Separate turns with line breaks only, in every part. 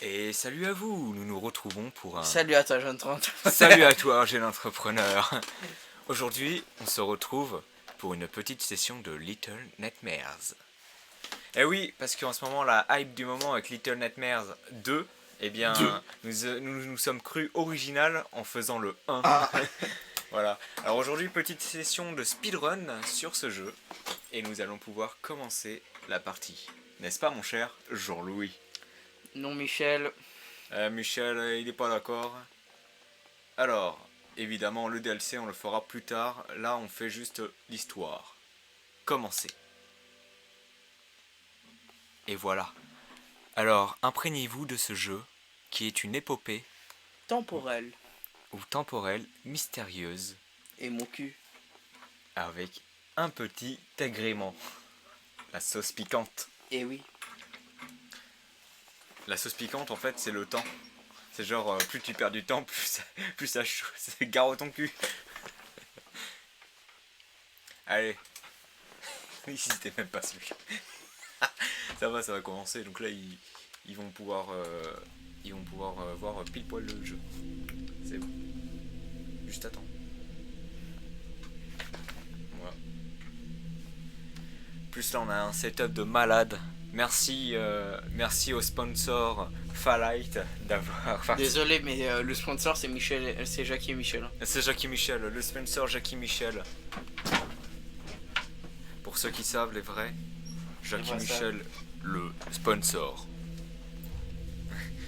Et salut à vous, nous nous retrouvons pour un...
Salut à toi, jeune 30.
Salut à toi, jeune entrepreneur. Aujourd'hui, on se retrouve pour une petite session de Little Nightmares. Eh oui, parce qu'en ce moment, la hype du moment avec Little Nightmares 2, eh bien, nous sommes crus original en faisant le 1.
Ah.
Voilà. Alors aujourd'hui, petite session de speedrun sur ce jeu. Et nous allons pouvoir commencer la partie. N'est-ce pas, mon cher Jean-Louis?
Non, Michel.
Michel, il n'est pas d'accord. Alors, évidemment, le DLC, on le fera plus tard. Là, on fait juste l'histoire. Commencer. Et voilà. Alors, imprégnez-vous de ce jeu, qui est une épopée
Temporel.
ou temporelle mystérieuse,
Et mon cul.
avec un petit agrément. La sauce piquante.
Et oui.
La sauce piquante, en fait, c'est le temps. C'est genre, plus tu perds du temps, plus ça chaud. C'est gare ton cul. Allez. Ici, c'était même pas celui. Ça va commencer. Donc là, ils vont pouvoir, voir pile poil le jeu. C'est bon. Juste attends. Voilà. Plus là, on a un setup de malade. Merci au sponsor Falight d'avoir...
Désolé, mais le sponsor c'est Michel, c'est Jackie et Michel.
C'est Jackie Michel, le sponsor Jackie Michel. Pour ceux qui savent, les vrais, Jackie Michel, le sponsor.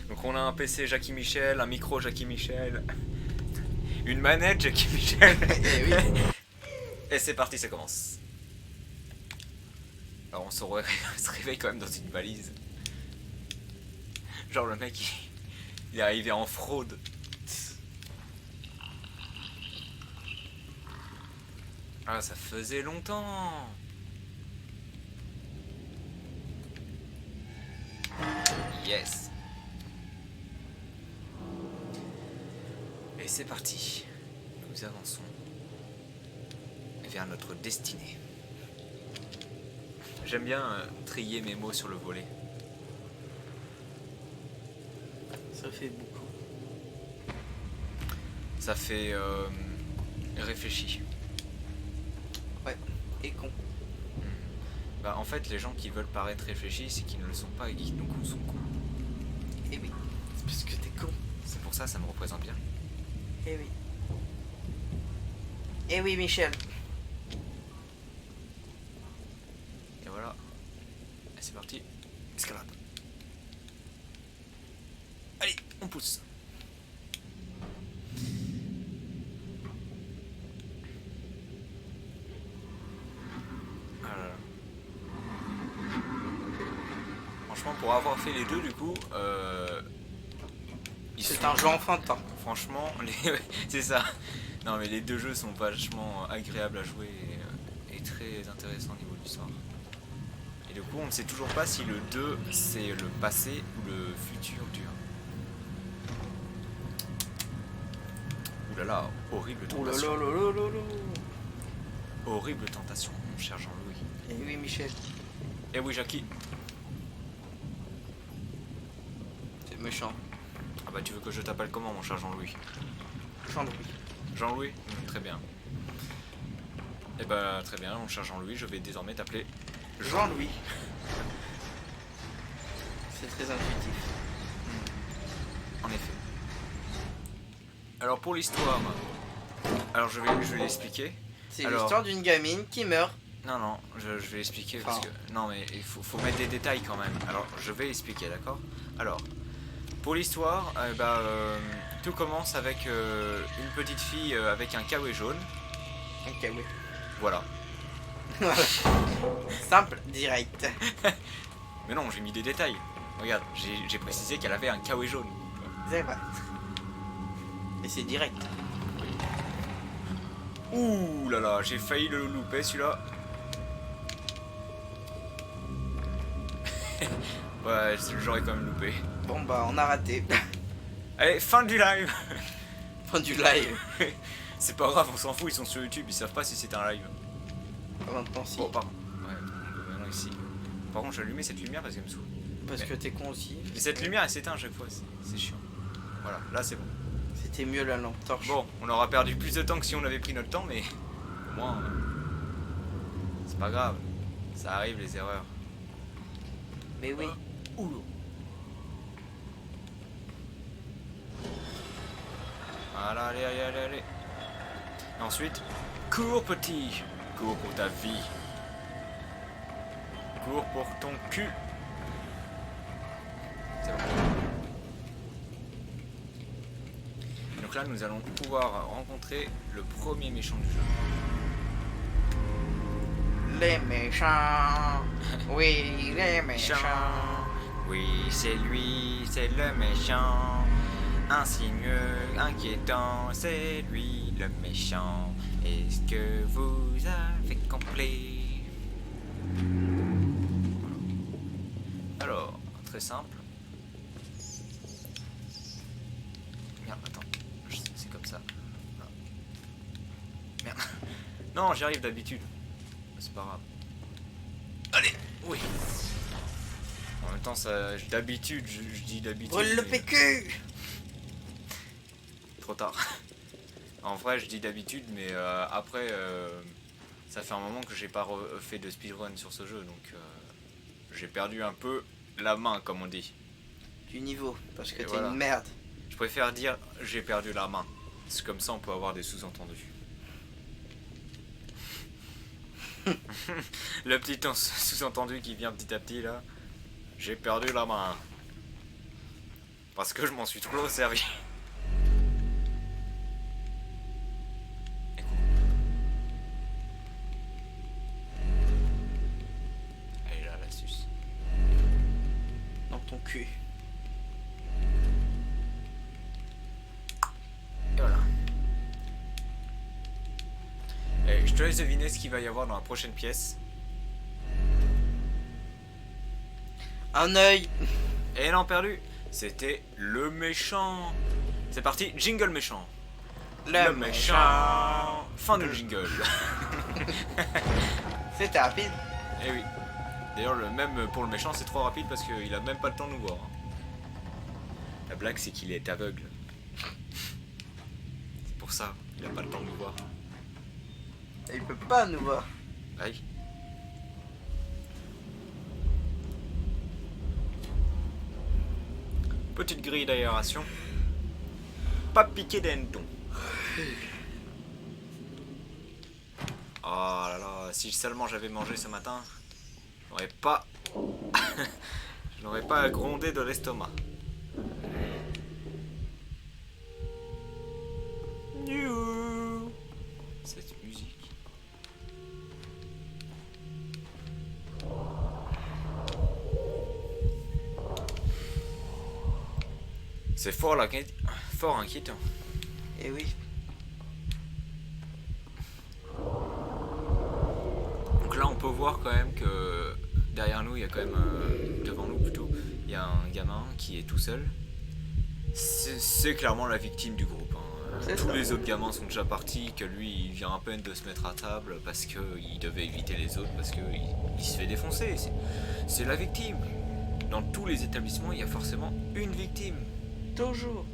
Donc on a un PC Jackie Michel, un micro Jackie Michel, une manette Jackie Michel.
Et oui.
Et c'est parti, ça commence. Alors on se réveille quand même dans une valise. Genre le mec il est arrivé en fraude. Ah, ça faisait longtemps. Yes. Et c'est parti. Nous avançons vers notre destinée. J'aime bien trier mes mots sur le volet.
Ça fait beaucoup.
Ça fait réfléchi.
Ouais. Et con.
Bah en fait les gens qui veulent paraître réfléchis c'est qu'ils ne le sont pas et qui donc sont cons.
Et oui. C'est parce que t'es con.
C'est pour ça me représente bien.
Et oui. Et oui, Michel.
Et voilà. Et c'est parti. Escalade. Allez, on pousse. Ah là là. Franchement, pour avoir fait les deux, du coup,
C'est un jeu enfantin.
Franchement, c'est ça. Non, mais les deux jeux sont vachement agréables à jouer et très intéressants au niveau de l'histoire. Et du coup, on ne sait toujours pas si le 2 c'est le passé ou le futur dur. Oulala, horrible tentation. Horrible tentation, mon cher Jean-Louis.
Et oui, Michel.
Eh oui, Jackie.
C'est méchant.
Ah bah tu veux que je t'appelle comment, mon cher Jean-Louis?
Jean-Louis.
Jean-Louis? Très bien. Eh bah très bien, mon cher Jean-Louis, je vais désormais t'appeler
Jean-Louis. C'est très intuitif.
En effet. Alors pour l'histoire, alors je vais l'expliquer.
C'est
Alors-
l'histoire d'une gamine qui meurt.
Non, je vais expliquer parce que... Non mais il faut mettre des détails quand même. Alors je vais expliquer, d'accord? Alors, pour l'histoire, tout commence avec une petite fille avec un kawaii jaune.
Ok, oui.
Voilà.
Simple, direct.
Mais non, j'ai mis des détails. Regarde, j'ai précisé qu'elle avait un kawaii jaune.
C'est vrai. Et c'est direct.
Ouh là là, j'ai failli le louper celui-là. Ouais, j'aurais quand même loupé.
Bon bah on a raté.
Allez, fin du live.
Fin du live.
C'est pas grave, on s'en fout, ils sont sur YouTube, ils savent pas si c'est un live.
Maintenant si.
Bon, pardon. Ouais, maintenant ici. Par contre, j'ai allumé cette lumière parce qu'elle me saoule.
Parce que t'es con aussi.
Mais cette lumière elle s'éteint à chaque fois, c'est chiant. Voilà, là c'est bon.
C'était mieux la lampe torche.
Bon, on aura perdu plus de temps que si on avait pris notre temps, mais au moins, c'est pas grave. Ça arrive les erreurs.
Mais oui.
Ouh. Voilà, allez, allez, allez, allez. Et ensuite, cours petit. Cours pour ta vie. Cours pour ton cul. C'est bon. Donc là, nous allons pouvoir rencontrer le premier méchant du jeu.
Les méchants. Oui, les méchants.
Oui, c'est lui, c'est le méchant. Insinueux, inquiétant, c'est lui le méchant. Est-ce que vous avez compris? Alors, très simple. Merde, attends. C'est comme ça. Non. Merde. Non, j'y arrive d'habitude. C'est pas grave. Allez, oui. En même temps, ça, d'habitude, je dis d'habitude.
Brûle le PQ.
Trop tard. En vrai, je dis d'habitude, mais après, ça fait un moment que j'ai pas fait de speedrun sur ce jeu, donc j'ai perdu un peu la main, comme on dit.
Du niveau, parce que
Et
t'es
voilà.
une merde.
Je préfère dire j'ai perdu la main. C'est comme ça, on peut avoir des sous-entendus. Le petit sous-entendu qui vient petit à petit là. J'ai perdu la main. Parce que je m'en suis trop servi. Elle est là, l'astuce.
Dans ton cul.
Et voilà. Et je te laisse deviner ce qu'il va y avoir dans la prochaine pièce.
Un œil.
Et non, perdu. C'était le méchant. C'est parti, jingle méchant.
Le méchant.
Fin de jingle.
C'était rapide.
Eh oui. D'ailleurs, même pour le méchant, c'est trop rapide parce qu'il a même pas le temps de nous voir. La blague, c'est qu'il est aveugle. C'est pour ça, il a pas le temps de nous voir.
Il peut pas nous voir.
Aïe. Petite grille d'aération. Pas piqué d'enton. Oh là là, si seulement j'avais mangé ce matin, je n'aurais pas grondé de l'estomac. Cette musique. C'est fort inquiétant.
Et oui.
Donc là on peut voir quand même que derrière nous il y a quand même devant nous plutôt il y a un gamin qui est tout seul. C'est clairement la victime du groupe. Tous les autres gamins sont déjà partis, que lui il vient à peine de se mettre à table parce qu'il devait éviter les autres parce qu'il se fait défoncer. C'est la victime. Dans tous les établissements il y a forcément une victime.
Toujours.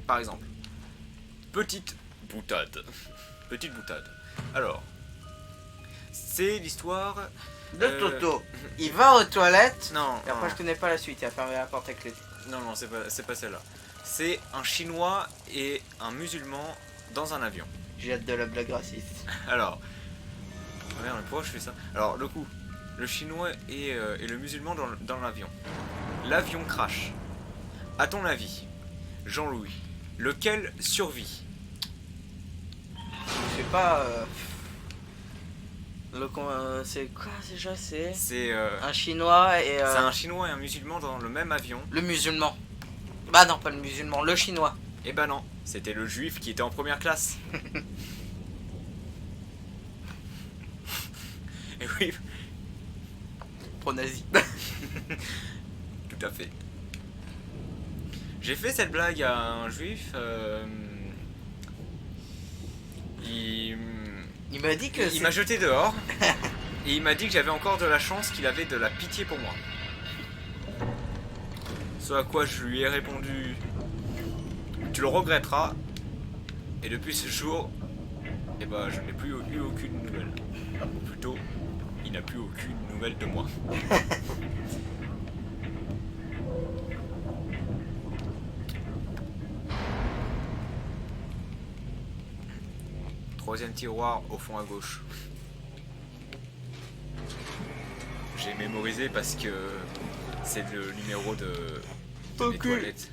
Par exemple, petite boutade. Petite boutade. Alors, c'est l'histoire
De Toto. Il va aux toilettes.
Non,
Et après,
non.
je connais pas la suite. Il a fermé la porte avec les.
Non, c'est pas celle-là. C'est un Chinois et un musulman dans un avion.
J'ai hâte de la blague raciste.
Alors, oh merde, pourquoi je fais ça? Alors, le coup, le Chinois et le musulman dans l'avion. L'avion crash. À ton avis, Jean-Louis, lequel survit?
Je sais pas. C'est quoi déjà?
C'est
Un chinois et.
c'est un Chinois et un musulman dans le même avion.
Le musulman. Bah non, pas le musulman, le chinois.
Eh ben non, c'était le juif qui était en première classe. Et oui,
Pro nazi.
tout à fait. J'ai fait cette blague à un juif. Il
m'a dit que.
m'a jeté dehors. Et il m'a dit que j'avais encore de la chance, qu'il avait de la pitié pour moi. Ce à quoi je lui ai répondu: tu le regretteras. Et depuis ce jour, eh ben, je n'ai plus eu aucune nouvelle. Ou plutôt, il n'a plus aucune nouvelle de moi. Troisième tiroir au fond à gauche. J'ai mémorisé parce que c'est le numéro de mes toilettes.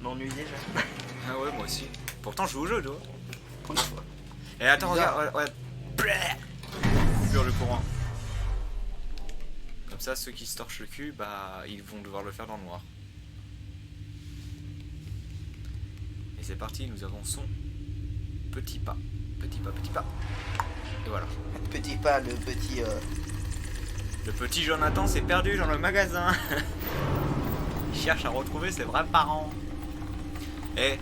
M'ennuie déjà.
Ah ouais, moi aussi. Pourtant, je joue au jeu, toi.
Pour une fois.
Et attends,
Bizarre.
regarde, Coupure le courant. Comme ça, ceux qui se torchent le cul, bah, ils vont devoir le faire dans le noir. Et c'est parti, nous avançons petit pas, petit pas, petit pas. Et voilà.
Petit pas, le petit.
Le petit Jonathan s'est perdu dans le magasin. Il cherche à retrouver ses vrais parents. Eh,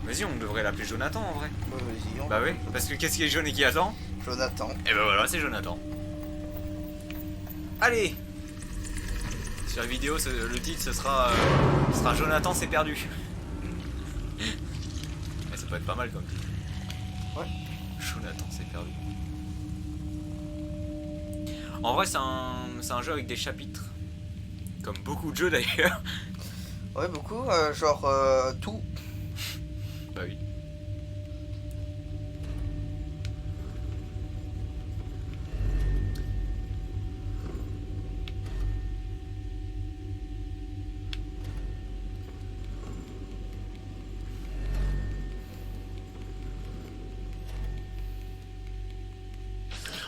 vas-y, on devrait l'appeler Jonathan en vrai.
Vas-y,
Bah oui, parce que qu'est-ce qui est jaune et qui attend?
Jonathan.
Et bah voilà, c'est Jonathan. Allez. Sur la vidéo, le titre ce sera Jonathan s'est perdu. Mais ça peut être pas mal comme titre.
Ouais.
Jonathan s'est perdu. En vrai, c'est un jeu avec des chapitres. Comme beaucoup de jeux d'ailleurs.
Ouais, beaucoup. Genre tout.
Bah oui.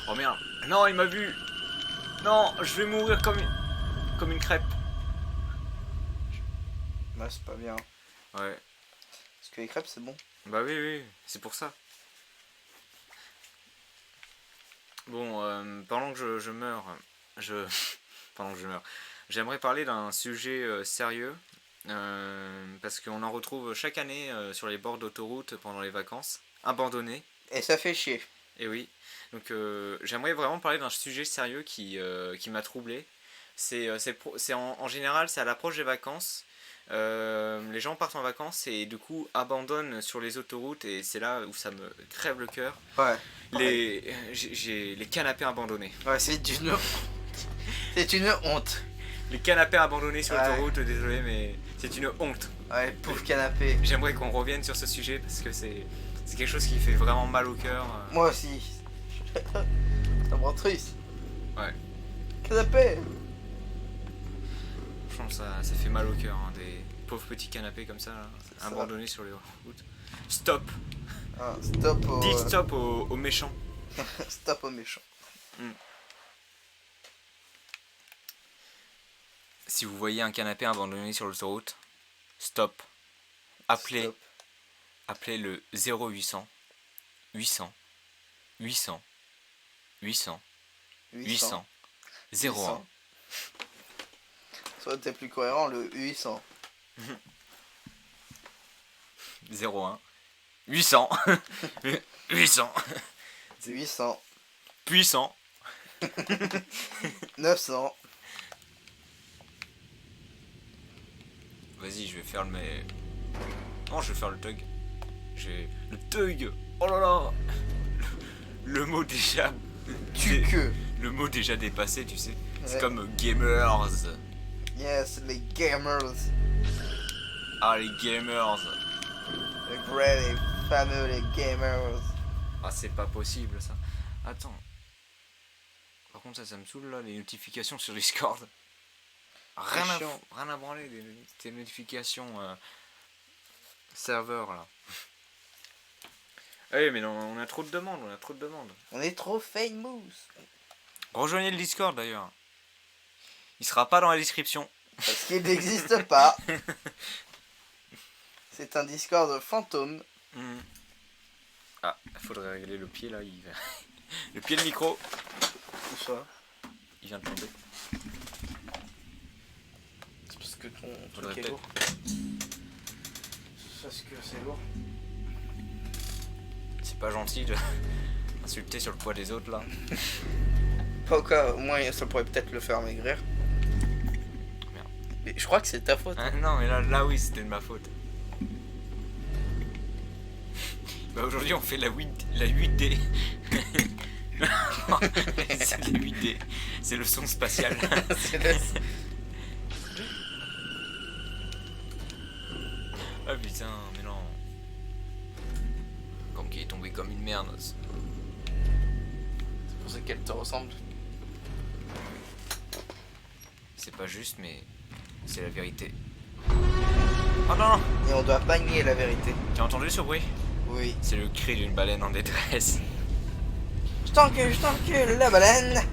Oh merde. Non, il m'a vu. Non, je vais mourir comme une crêpe.
Bah, c'est pas bien.
Ouais.
Parce que les crêpes, c'est bon.
Bah oui, oui, c'est pour ça. Bon, pendant que je meurs, pendant que je meurs, j'aimerais parler d'un sujet sérieux, parce qu'on en retrouve chaque année sur les bords d'autoroute pendant les vacances, abandonnés.
Et ça fait chier.
Et oui, donc j'aimerais vraiment parler d'un sujet sérieux qui m'a troublé. En général, c'est à l'approche des vacances. Les gens partent en vacances et du coup abandonnent sur les autoroutes, et c'est là où ça me crève le cœur.
Ouais.
J'ai les canapés abandonnés.
Ouais, c'est une honte.
Les canapés abandonnés sur
Ouais.
l'autoroute, désolé, mais c'est une honte.
Ouais, pauvre canapé.
J'aimerais qu'on revienne sur ce sujet parce que c'est quelque chose qui fait vraiment mal au cœur.
Moi aussi. Ça me rend triste.
Ouais.
Canapé.
Franchement, ça fait mal au cœur, hein, des pauvres petits canapés comme ça, là,
Ça.
abandonnés sur les routes. Stop.
Ah, stop au...
Dis stop aux méchants.
Stop au méchant.
Si vous voyez un canapé abandonné sur l'autoroute, stop. Appelez,
Stop.
appelez le 0800 800 800 800 800 01.
Soit t'es plus cohérent, le 800.
01 800 800
800.
puissant
900.
Vas-y, je vais faire non, je vais faire le tug. Le tug. Oh là là. Le mot déjà
Tu que.
le mot déjà dépassé, tu sais. C'est
Ouais.
comme gamers.
Yes, les gamers.
Ah, les gamers.
Les vrais, les fameux, les gamers.
Ah, c'est pas possible ça. Attends. Par contre, ça me saoule là, les notifications sur Discord. Rien
chiant.
à branler, des notifications serveur là. Ah oui, mais non, on a trop de demandes,
On est trop famous.
Rejoignez le Discord d'ailleurs. Il sera pas dans la description.
Parce qu'il n'existe pas. C'est un Discord fantôme.
Ah, il faudrait régler le pied là. Le pied de micro,
Tout ça.
il vient de tomber.
C'est parce que ton
Faudrait
truc est
peut-être-
lourd. C'est parce que c'est lourd.
C'est pas gentil de insulter sur le poids des autres là.
Pas au cas, au moins ça pourrait peut-être le faire maigrir. Mais je crois que c'est ta faute.
Hein, non, mais là oui, c'était de ma faute. Bah aujourd'hui on fait la 8D. C'est la 8D. C'est le son spatial.
C'est le-
Ah putain, mais non. Comme qui est tombé comme une merde.
C'est pour ça qu'elle te ressemble.
C'est pas juste, mais c'est la vérité. Oh non, non.
Et on doit pas nier la vérité.
Tu as entendu ce bruit?
Oui.
C'est le cri d'une baleine en détresse.
Je t'encule, la baleine.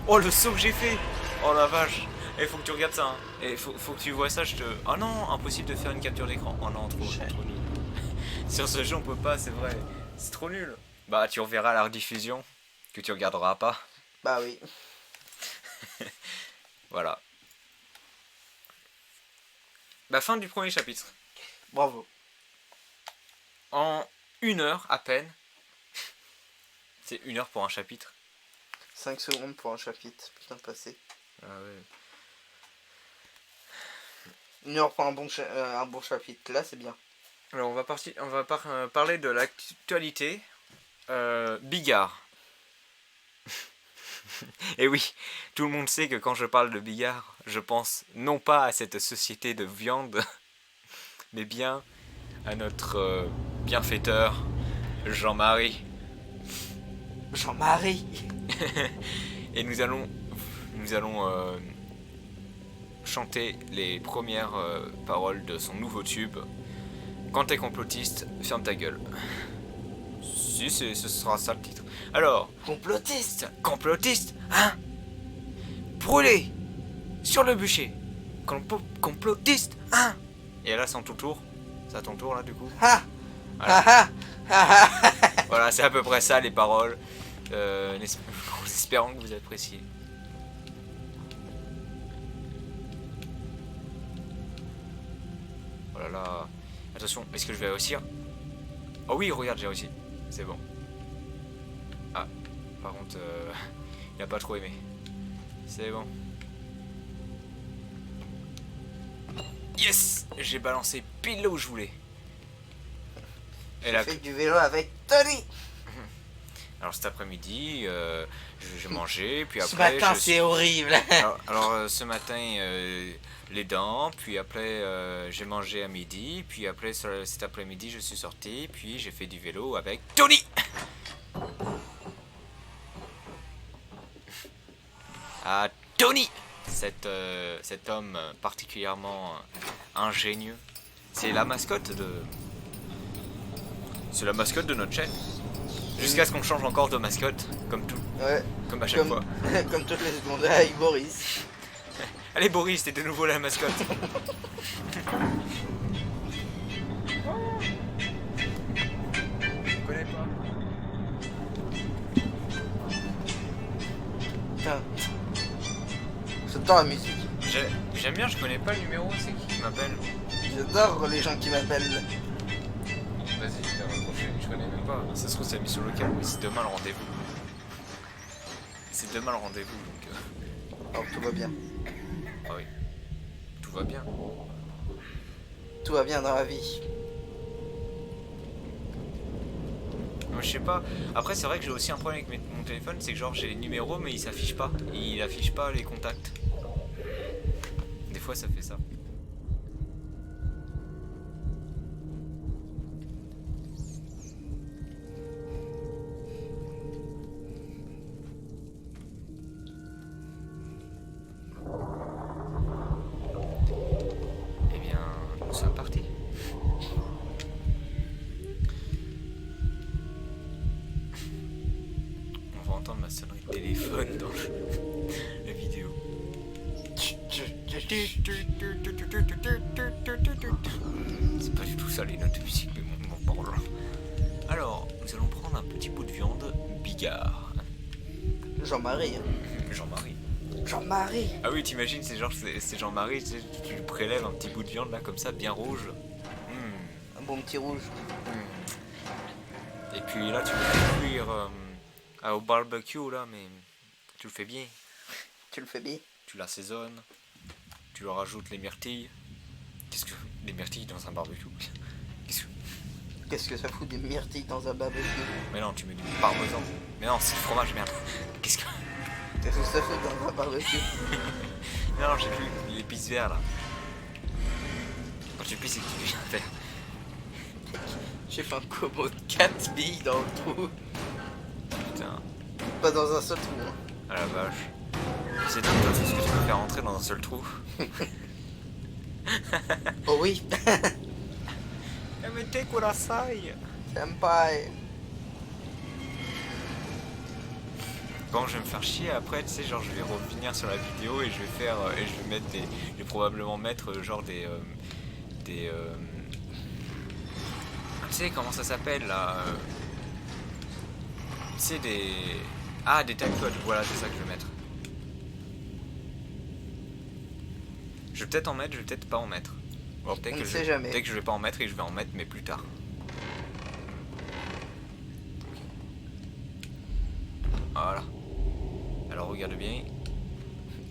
Oh le saut que j'ai fait. Oh la vache. Il faut que tu regardes ça. Hein. Et faut que tu vois ça, je te... Oh non, impossible de faire une capture d'écran. Oh non, trop nul. Sur ce jeu on peut pas, c'est vrai. C'est trop nul. Bah tu reverras la rediffusion que tu regarderas pas.
Bah oui.
Voilà. Bah fin du premier chapitre.
Bravo.
En 1 heure à peine. C'est 1 heure pour un chapitre.
5 secondes pour un chapitre. Putain de passé.
Ah ouais.
1 heure pour un bon chapitre. Là, c'est bien.
Alors on va parler de l'actualité. Bigard. Et oui, tout le monde sait que quand je parle de Bigard, je pense non pas à cette société de viande, mais bien à notre bienfaiteur, Jean-Marie.
Jean-Marie.
Et nous allons chanter les premières paroles de son nouveau tube. Quand t'es complotiste, ferme ta gueule. Si, ce sera ça le titre. Alors,
Complotiste.
complotiste, hein? Brûlé sur le bûcher. Complotiste, hein? Et là, c'est en tout tour. C'est à ton tour là, du coup.
Ha.
Voilà.
Ha ha.
Voilà, c'est à peu près ça les paroles. En espérant que vous appréciez. Oh là là. Attention, est-ce que je vais réussir? Oh oui, regarde, j'ai réussi. C'est bon. Ah, par contre, il a pas trop aimé. C'est bon. Yes! J'ai balancé pile là où je voulais. Et là,
J'ai fait du vélo avec Tony.
alors cet après-midi, j'ai mangé, puis
Ce
après...
matin, c'est horrible.
Alors, ce matin, les dents, puis après j'ai mangé à midi, puis après cet après-midi je suis sorti, puis j'ai fait du vélo avec Tony. Ah, Tony, cet homme particulièrement ingénieux. C'est la mascotte de... C'est la mascotte de notre chaîne. Jusqu'à ce qu'on change encore de mascotte, comme tout,
Ouais.
comme à chaque fois.
Comme toutes les secondes avec Boris.
Allez Boris, t'es de nouveau la mascotte. Je connais pas.
Putain. J'adore la musique.
J'aime bien, je connais pas le numéro, c'est qui m'appelle?
J'adore les gens qui m'appellent.
Vas-y, je vais raccrocher, je connais même pas. Ça se trouve, c'est mis sur le câble, mais c'est demain le rendez-vous. C'est demain le rendez-vous, donc...
Alors tout va bien.
Ah oui. Tout va bien.
Tout va bien dans la vie.
Moi, je sais pas. Après, c'est vrai que j'ai aussi un problème avec mon téléphone, c'est que genre j'ai les numéros, mais il s'affiche pas. Il affiche pas les contacts. Des fois, ça fait ça. Eh bien, nous sommes partis. On va entendre ma sonnerie de téléphone dans la vidéo. C'est pas du tout ça les notes de musique, mais bon, bon. Alors, nous allons prendre un petit bout de viande Bigard.
Jean-Marie.
Jean-Marie.
Jean-Marie.
Ah oui, t'imagines, c'est genre, c'est Jean-Marie, tu lui prélèves un petit bout de viande là, comme ça, bien rouge.
Un bon petit rouge.
Et puis là, tu peux cuire au barbecue là, mais tu le fais bien.
Tu le fais bien.
Tu l'assaisonnes, tu leur rajoutes les myrtilles. Qu'est-ce que... Les myrtilles dans un barbecue?
Qu'est-ce que ça fout des myrtilles dans un barbecue?
Mais non, tu mets du parmesan. Mais non, c'est du fromage, merde. Qu'est-ce que
ça fait dans un barbecue?
Non, j'ai vu l'épice vert là. Quand tu pisses, c'est que tu viens faire.
J'ai fait un combo de 4 billes dans le trou.
Putain.
Pas dans un seul trou. Hein.
Ah la vache. C'est dingue, toi, tout ce que tu peux faire rentrer dans un seul trou.
Oh oui.
Mettez Kurasai.
Senpai.
Quand je vais me faire chier après, tu sais, genre je vais revenir sur la vidéo et je vais faire et je vais mettre des, je vais probablement mettre genre des tu sais comment ça s'appelle là, tu sais des timecodes, voilà c'est ça que je vais mettre. Je vais peut-être en mettre, je vais peut-être pas en mettre. Bon, peut-être que peut-être que je vais pas en mettre et je vais en mettre mais plus tard. Voilà. Alors regarde bien.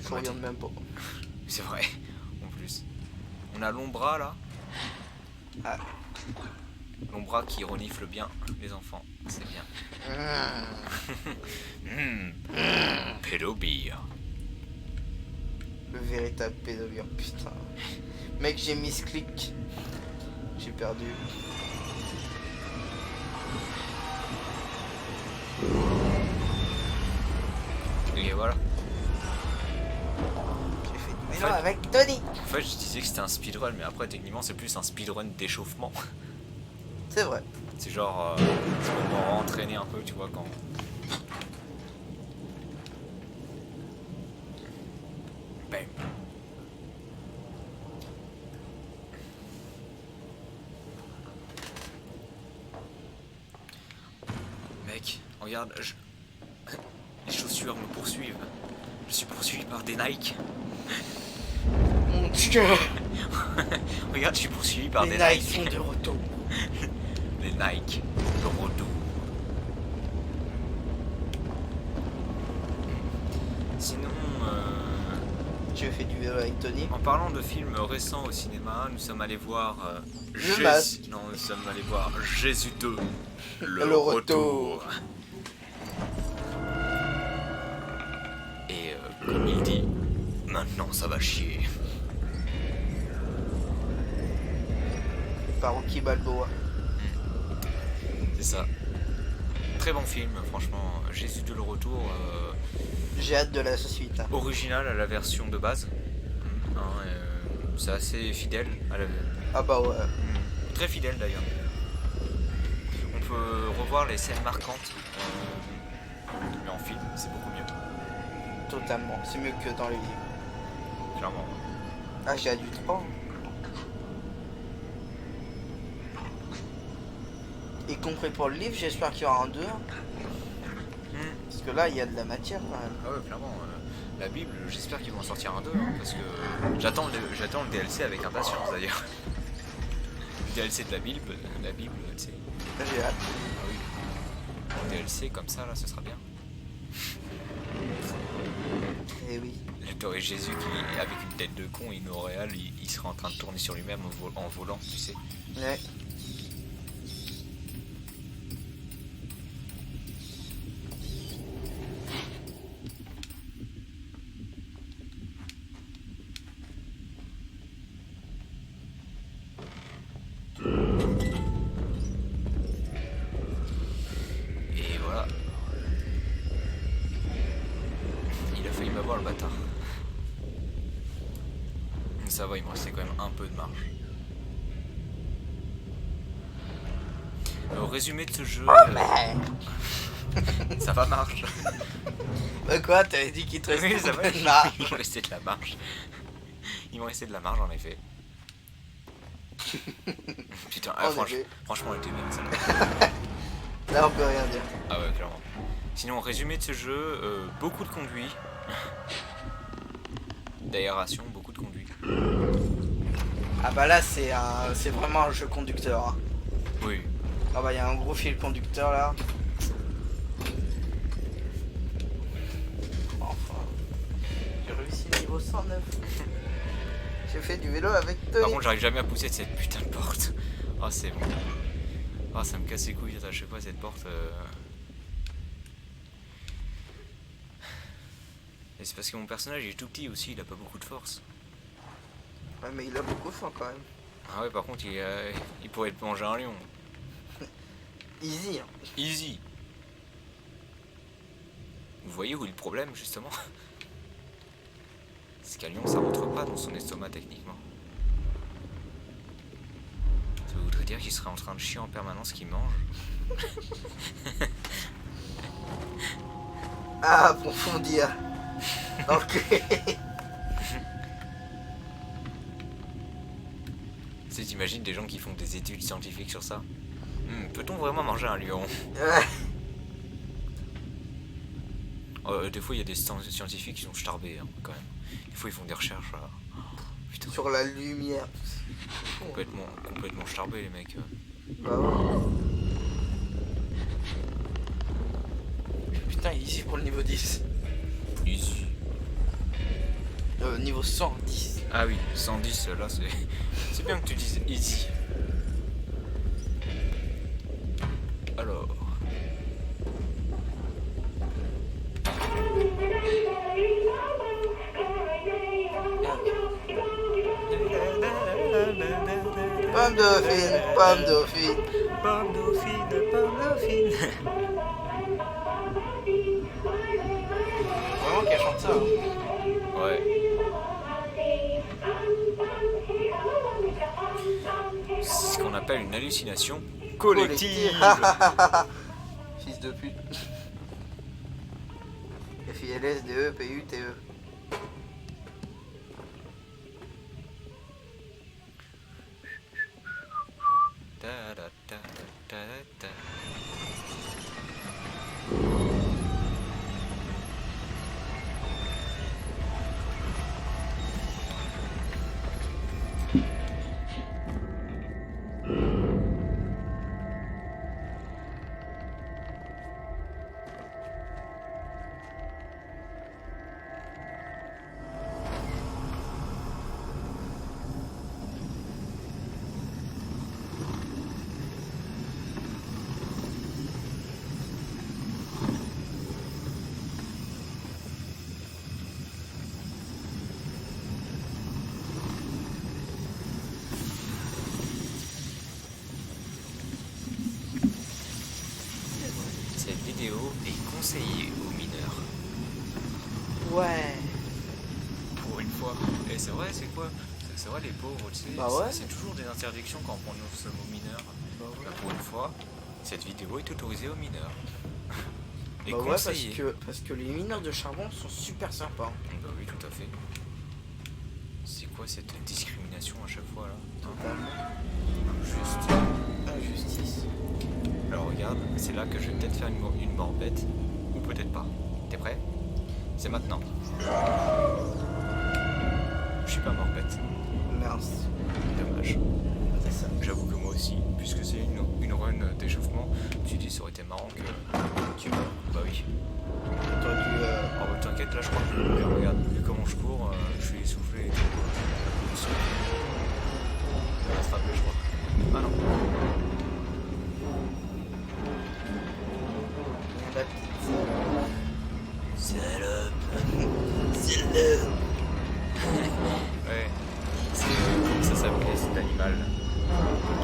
Je regarde même pas.
C'est vrai, en plus. On a l'Ombra là.
Ah.
L'Ombra qui renifle bien les enfants, c'est bien. Pédobire.
Le véritable pédobire, putain. Mec, j'ai mis ce clic. J'ai perdu.
Et voilà.
J'ai fait du vélo avec Tony.
En fait, je disais que c'était un speedrun, mais après, techniquement, c'est plus un speedrun d'échauffement.
C'est vrai.
C'est genre, c'est pour m'entraîner un peu, tu vois, quand... Bam. Mec, regarde, les chaussures me poursuivent. Je suis poursuivi par des Nike.
Mon Dieu.
Regarde, je suis poursuivi par
les
des
Nike. Les Nike sont de retour.
Les Nike, de retour. Sinon,
tu fais du vélo avec Tony.
En parlant de films récents au cinéma, nous sommes allés voir nous sommes allés voir Jésus 2, le retour. Et comme il dit, maintenant ça va chier.
Par Rocky Balboa.
C'est ça. Très bon film, franchement. Jésus 2, le retour.
J'ai hâte de la suite.
Original à la version de base. C'est assez fidèle à la...
Ah bah ouais.
Très fidèle d'ailleurs. On peut revoir les scènes marquantes. Mais en film, c'est beaucoup mieux.
Totalement. C'est mieux que dans les livres.
Clairement.
Ah, j'ai hâte du 3. Y compris pour le livre, j'espère qu'il y aura un 2. Parce que là, il y a de la matière quand même.
Ah ouais, clairement. La Bible, j'espère qu'ils vont en sortir un 2, parce que j'attends le DLC avec impatience d'ailleurs. Le DLC de la Bible, tu sais.
Là, j'ai hâte.
Ah oui. Un DLC comme ça, là, ce sera bien.
Eh oui.
Là, t'aurais Jésus qui, avec une tête de con, inauréal, il serait en train de tourner sur lui-même en volant, tu sais.
Ouais.
Et voilà. Il a failli m'avoir le bâtard. Ça va, il me restait quand même un peu de marge. Résumé de ce jeu. Ça va, marche.
Bah quoi, t'avais dit qu'il te restait
Oui, ça va.
de marge.
Il me restait de la marge. Il me restait de la marge en effet. Putain, franchement, elle était bien ça.
Là, on peut rien dire.
Ah ouais, clairement. Sinon, résumé de ce jeu, beaucoup de conduits. D'aération, beaucoup de conduits.
Ah bah là, c'est vraiment un jeu conducteur. Hein.
Oui.
Ah bah, il y a un gros fil conducteur là. Enfin, j'ai réussi le niveau 109. J'ai fait du vélo avec
Par
Tony.
contre, j'arrive jamais à pousser de cette putain de porte. Oh, c'est bon. Oh, ça me casse les couilles à chaque fois cette porte. Et c'est parce que mon personnage il est tout petit aussi, il a pas beaucoup de force.
Ouais, mais il a beaucoup faim quand même.
Ah ouais, par contre, il pourrait te manger un lion.
Easy. Hein.
Easy. Vous voyez où est le problème, justement? C'est qu'un lion, ça rentre pas dans son estomac, techniquement. Ça voudrait dire qu'il serait en train de chier en permanence qu'il mange.
Ah, approfondir. Dans le cul.
Tu t'imagines des gens qui font des études scientifiques sur ça? Peut-on vraiment manger un lion? Des fois, il y a des scientifiques qui sont starbés, hein, quand même. Des fois, ils font des recherches. Là.
Putain. Sur la lumière.
Complètement starbés, les mecs.
Bah ouais. Putain, easy pour le niveau 10.
Easy.
Niveau 110.
Ah oui, 110, là, c'est... C'est bien que tu dises easy. Alors...
Pomme dauphine, pomme dauphine.
Pomme dauphine, pomme dauphine.
Vraiment qu'elle chante ça. Hein.
Ouais. C'est ce qu'on appelle une hallucination collective.
Fils de pute. FILSDE-PUTE.
Cette vidéo est conseillée aux mineurs.
Ouais.
Pour une fois. Et c'est vrai, c'est quoi? C'est vrai, les pauvres, tu sais,
Bah ouais.
c'est toujours des interdictions quand on prononce le mot mineur.
Bah ouais.
Bah, pour une fois, cette vidéo est autorisée aux mineurs. Et
Bah ouais,
conseillée.
parce que les mineurs de charbon sont super sympas.
Bah oui, tout à fait. C'est quoi cette discrimination à chaque fois là, hein?
Totalement.
Juste.
Injustice.
Alors regarde, c'est là que je vais peut-être faire une morbette, ou peut-être pas. T'es prêt? C'est maintenant. Je suis pas morbette.
Mince.
Dommage.
C'est ça.
J'avoue que moi aussi, puisque c'est une run d'échauffement, je me suis dit ça aurait été marrant que tu meurs. Bah oui.
T'aurais dû.
Oh bah t'inquiète, là je crois que je vais mourir. Regarde, vu comment je cours, je suis essoufflé et tout. Je vais rattraper, je crois. Ah non.
La petite.
Salope.
Salope.
Ouais. Comment ça s'appelait cet animal?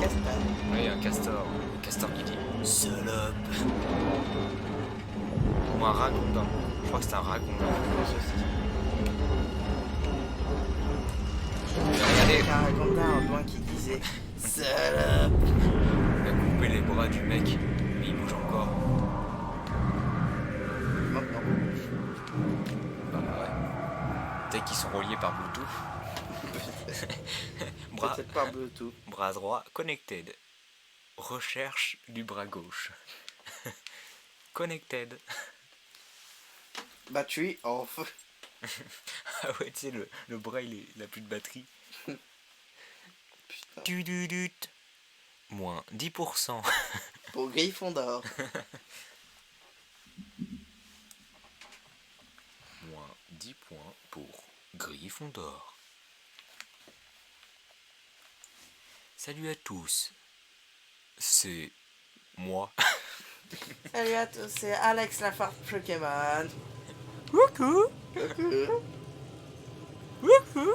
Castagne.
Oui, un castor. Un castor qui dit salope. Ou un ragondin. Je crois que c'était un ragondin. Regardez,
Il y a un ragondin au loin qui disait salope.
il a coupé les bras du mec, mais il bouge encore.
Maintenant.
Bah ouais. Dès qu'ils sont reliés par Bluetooth. bras,
Peut-être pas Bluetooth.
bras droit connected. Recherche du bras gauche. Connected.
Battery off.
Ah ouais, tu sais, le bras il a plus de batterie.
Putain.
Tududut. Moins 10%.
Pour Gryffondor.
Moins 10 points pour Gryffondor. Salut à tous. C'est moi.
Salut à tous, c'est Alex la farce Pokémon.
Coucou.
Coucou.
Coucou.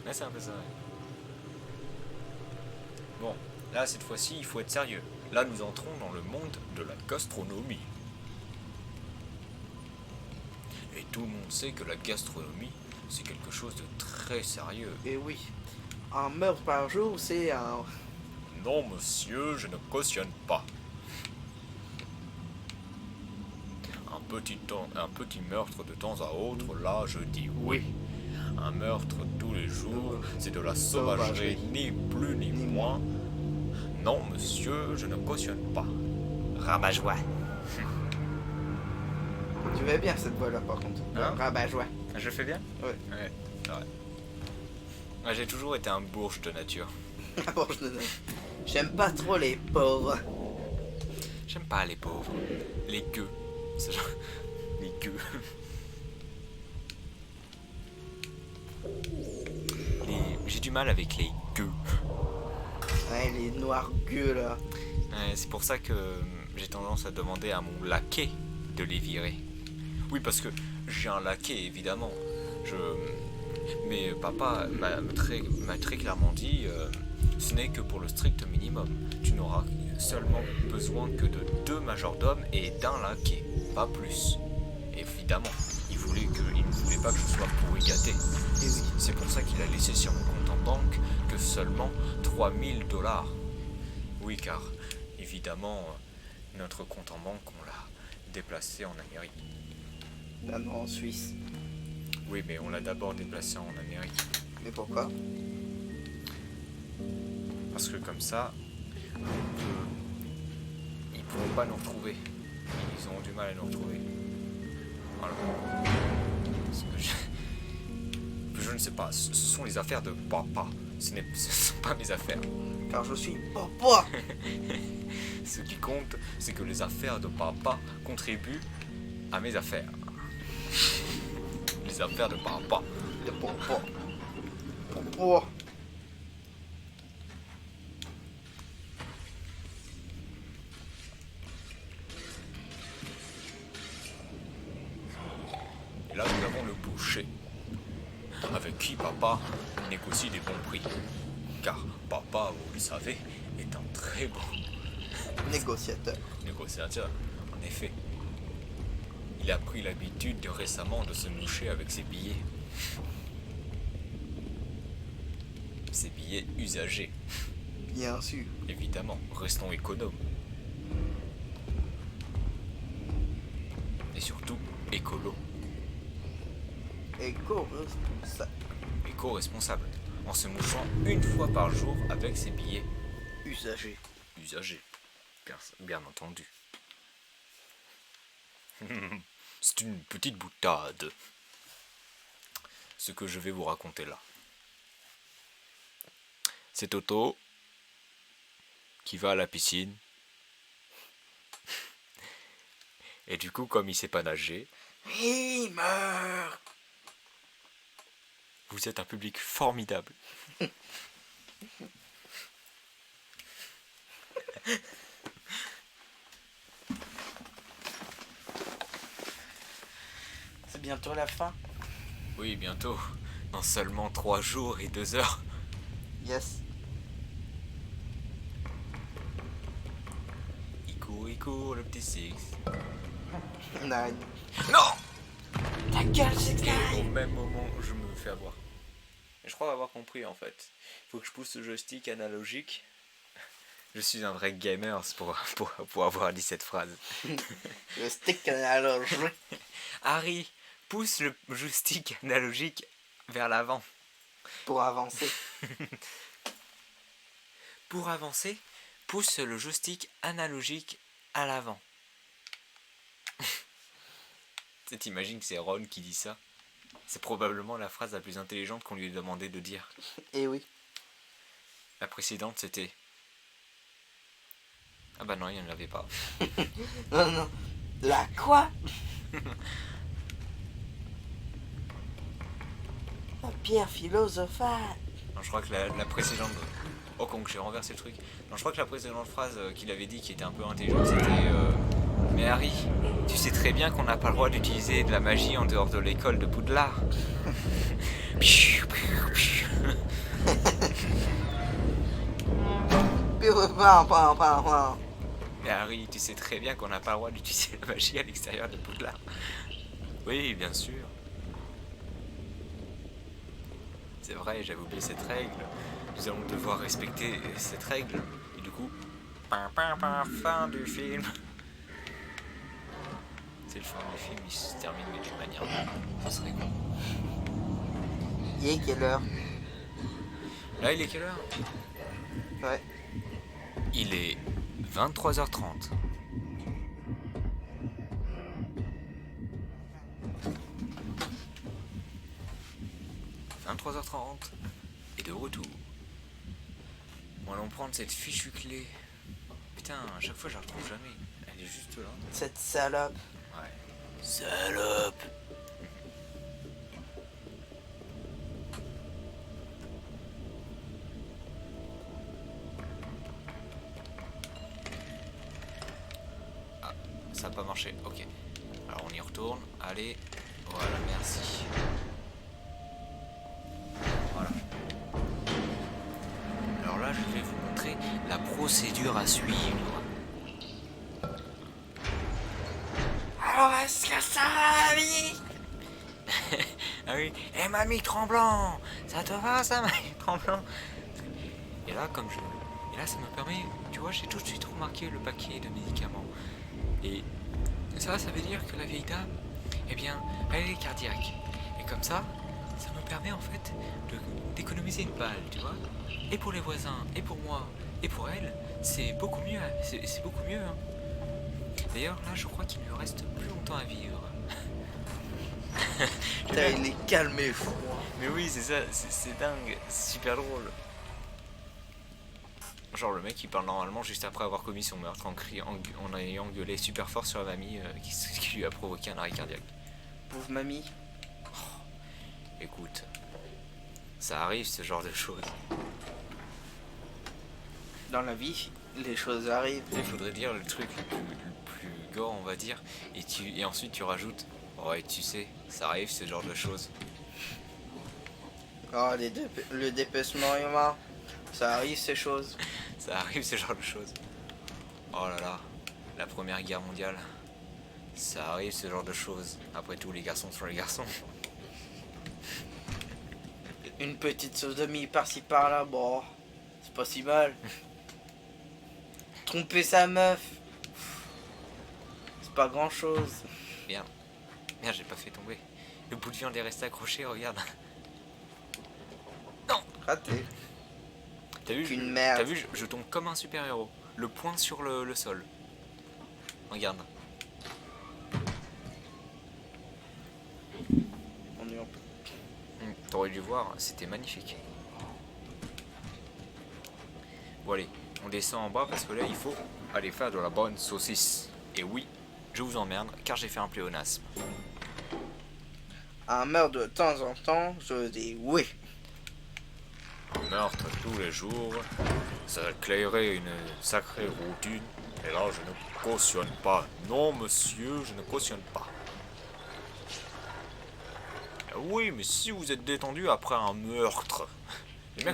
Là, c'est un peu ça. Ouais. Bon, là, cette fois-ci, il faut être sérieux. Là, nous entrons dans le monde de la gastronomie. Et tout le monde sait que la gastronomie, c'est quelque chose de très sérieux.
Et oui, un meurtre par jour, c'est un...
Non, monsieur, je ne cautionne pas. Un petit meurtre de temps à autre, là, je dis oui. Un meurtre tous les jours, c'est de la sauvagerie, ni plus ni moins. Non, monsieur, je ne cautionne pas. Rabat-joie.
Tu vas bien cette voix-là, par contre.
Hein?
Rabat-joie.
Je fais bien?
Ouais.
Ouais, c'est vrai. Ouais, j'ai toujours été un bourge de nature.
Bon, j'aime pas trop les pauvres.
J'aime pas les pauvres. Les gueux. C'est genre... Les gueux. J'ai du mal avec les gueux.
Ouais, les noirs gueux, là.
Ouais, c'est pour ça que j'ai tendance à demander à mon laquais de les virer. Oui, parce que j'ai un laquais, évidemment. Mais papa m'a très clairement dit, ce n'est que pour le strict minimum. Tu n'auras seulement besoin que de 2 majordomes et d'un laquais, pas plus. Évidemment, il ne voulait pas que je sois pourri gâté.
Et oui.
C'est pour ça qu'il a laissé sur mon compte en banque que seulement $3000. Oui, car évidemment, notre compte en banque, on l'a déplacé en Amérique.
Ah non, en Suisse.
Oui, mais on l'a d'abord déplacé en Amérique.
Mais pourquoi?
Parce que comme ça, ils pourront pas nous retrouver. Ils auront du mal à nous retrouver. Voilà. Je ne sais pas, ce sont les affaires de papa. Ce ne sont pas mes affaires.
Car je suis papa.
Ce qui compte, c'est que les affaires de papa contribuent à mes affaires. Les affaires de papa.
De papa. Papa.
Et là, nous avons le boucher, avec qui papa négocie des bons prix. Car papa, vous le savez, est un très bon
Négociateur.
négociateur. En effet, il a pris l'habitude récemment de se moucher avec ses billets. Ses billets usagés.
Bien sûr.
Évidemment, restons économes. Et surtout, écolo.
Éco-responsable.
Éco-responsable. En se mouchant une fois par jour avec ses billets
Usagé.
usagés. Bien entendu. C'est une petite boutade. Ce que je vais vous raconter là. C'est Toto qui va à la piscine. Et du coup, comme il sait pas nager,
Il meurt.
vous êtes un public formidable.
C'est bientôt la fin.
Oui, bientôt. Dans seulement 3 jours et 2 heures.
Yes.
Il court, le petit Six.
Nine.
Non!
Ta gueule, c'est
Et au même moment, je me fais avoir. Je crois avoir compris en fait. Il faut que je pousse ce joystick analogique. Je suis un vrai gamer pour avoir dit cette phrase.
Le stick analogique.
Harry, pousse le joystick analogique vers l'avant.
Pour avancer.
Pour avancer, pousse le joystick analogique à l'avant. T'imagines que c'est Ron qui dit ça? C'est probablement la phrase la plus intelligente qu'on lui ait demandé de dire.
Eh oui.
La précédente c'était... Ah bah non, il n'y en avait pas.
Non, non. La quoi? La pierre philosophale.
Non, je crois que la précédente... Oh, con, j'ai renversé le truc. Non, je crois que la précédente phrase qu'il avait dit qui était un peu intelligente, c'était mais Harry, tu sais très bien qu'on n'a pas le droit d'utiliser de la magie en dehors de l'école de Poudlard. Mais Harry, tu sais très bien qu'on n'a pas le droit d'utiliser la magie à l'extérieur de Poudlard. Oui, bien sûr. C'est vrai, j'avais oublié cette règle. Nous allons devoir respecter cette règle. Et du coup, fin du film. C'est le fin du film, il se termine mais d'une manière. Ça serait con.
Il est quelle heure?
Là, il est quelle heure?
Ouais.
Il est 23h30. Et de retour. Bon, allons prendre cette fichue clé. Putain, à chaque fois je la retrouve jamais. Elle est juste là.
Cette salope.
Ouais. Salope. Ah, ça n'a pas marché. Ok. Alors on y retourne. Allez. Voilà, merci. Voilà. Alors là, je vais vous montrer la procédure à suivre. Alors, est-ce que ça va, mamie? Ah oui. Eh, mamie Tremblant, ça te va, ça, mamie Tremblant? Et là, Et là, ça me permet... Tu vois, j'ai tout de suite remarqué le paquet de médicaments. Et ça veut dire que la vieille dame, eh bien, elle est cardiaque. Et comme ça me permet en fait d'économiser une balle, tu vois. Et pour les voisins, et pour moi, et pour elle, c'est beaucoup mieux. C'est beaucoup mieux. Hein. D'ailleurs, là, je crois qu'il lui reste plus longtemps à vivre.
Putain, il est calmé, fou.
Mais oui, c'est ça, c'est dingue, c'est super drôle. Genre le mec il parle normalement juste après avoir commis son meurtre en ayant gueulé super fort sur la mamie qui lui a provoqué un arrêt cardiaque.
Pauvre mamie.
Oh, écoute, ça arrive ce genre de choses.
Dans la vie, les choses arrivent.
Il faudrait dire le truc le plus gore on va dire et ensuite tu rajoutes ouais tu sais, ça arrive ce genre de choses.
Oh, le dépecement humain, ça arrive ces choses.
Ça arrive ce genre de choses. Oh là là, la Première Guerre mondiale. Ça arrive ce genre de choses. Après tout, les garçons sont les garçons.
Une petite sodomie par-ci par-là, bon, c'est pas si mal. Tromper sa meuf, c'est pas grand-chose.
Merde, j'ai pas fait tomber. Le bout de viande est resté accroché, regarde. Non.
Raté.
T'as vu,
Qu'une merde.
T'as vu, je tombe comme un super-héros. Le poing sur le sol. Regarde.
On est en...
T'aurais dû voir, c'était magnifique. Bon allez, on descend en bas parce que là il faut aller faire de la bonne saucisse. Et oui, je vous emmerde car j'ai fait un pléonasme.
Un meurtre de temps en temps, je dis oui.
Un meurtre tous les jours, ça éclairait une sacrée routine. Et là, je ne cautionne pas. Non, monsieur, je ne cautionne pas. Oui, mais si vous êtes détendu après un meurtre. J'aime bien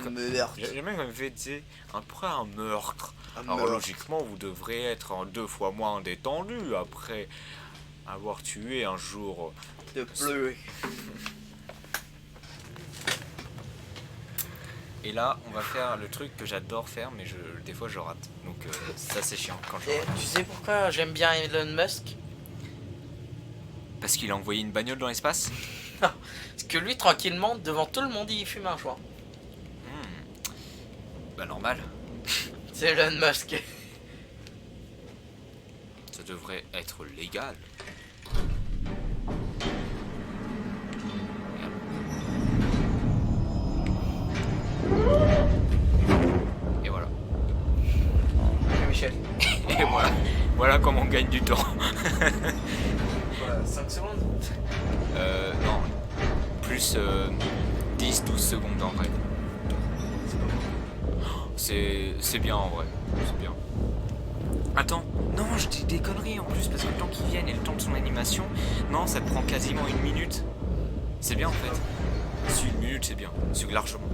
quand même fait, tu sais, après un meurtre. Alors logiquement, vous devrez être 2 fois moins détendu après avoir tué un jour.
De pleurer.
Et là, on va faire le truc que j'adore faire, mais des fois je rate. Donc ça c'est chiant quand je rate.
Tu sais pourquoi j'aime bien Elon Musk?
Parce qu'il a envoyé une bagnole dans l'espace?
Non, parce que lui, tranquillement, devant tout le monde, il fume un joint.
Bah normal.
C'est Elon Musk.
Ça devrait être légal. Et voilà.
Michel.
Et voilà comment on gagne du temps.
5 secondes.
Non. Plus 10-12 secondes en vrai. C'est bien en vrai. C'est bien. Attends, non, je dis des conneries en plus, parce que le temps qu'il vienne et le temps de son animation, non, ça te prend quasiment 1 minute. C'est bien en fait. Si 1 minute, c'est bien. C'est largement.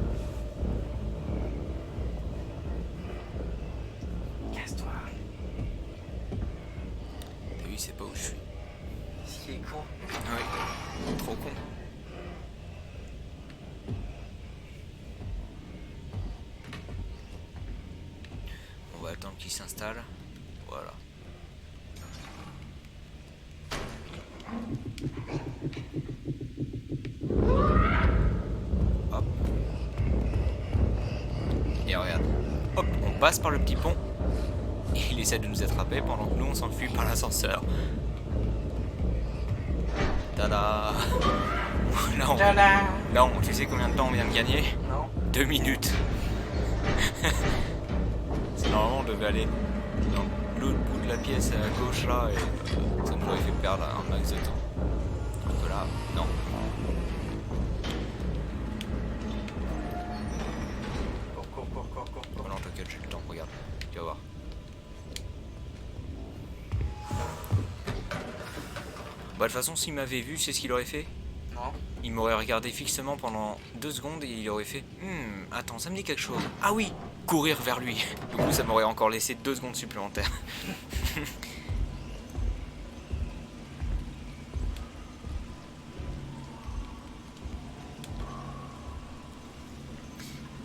Casse-toi.
T'as vu, c'est pas où je suis.
Ce qui est con.
Ouais, trop con. On va attendre qu'il s'installe. Voilà. Hop. Et regarde. Hop, on passe par le petit pont. Et il essaie de nous attraper pendant que nous on s'enfuit par l'ascenseur. Tada.
Tada.
Tu sais combien de temps on vient de gagner?
Non.
2 minutes. C'est normalement on devait aller dans l'autre bout de la pièce à gauche là et ça nous aurait fait perdre un max de temps. Donc là, non.
Cours.
Oh non, t'inquiète, j'ai le temps, regarde. Tu vas voir. Bah de toute façon, s'il m'avait vu, c'est ce qu'il aurait fait.
Non.
Il m'aurait regardé fixement pendant 2 secondes et il aurait fait attends, ça me dit quelque chose. Ah oui, courir vers lui. Du coup, ça m'aurait encore laissé 2 secondes supplémentaires.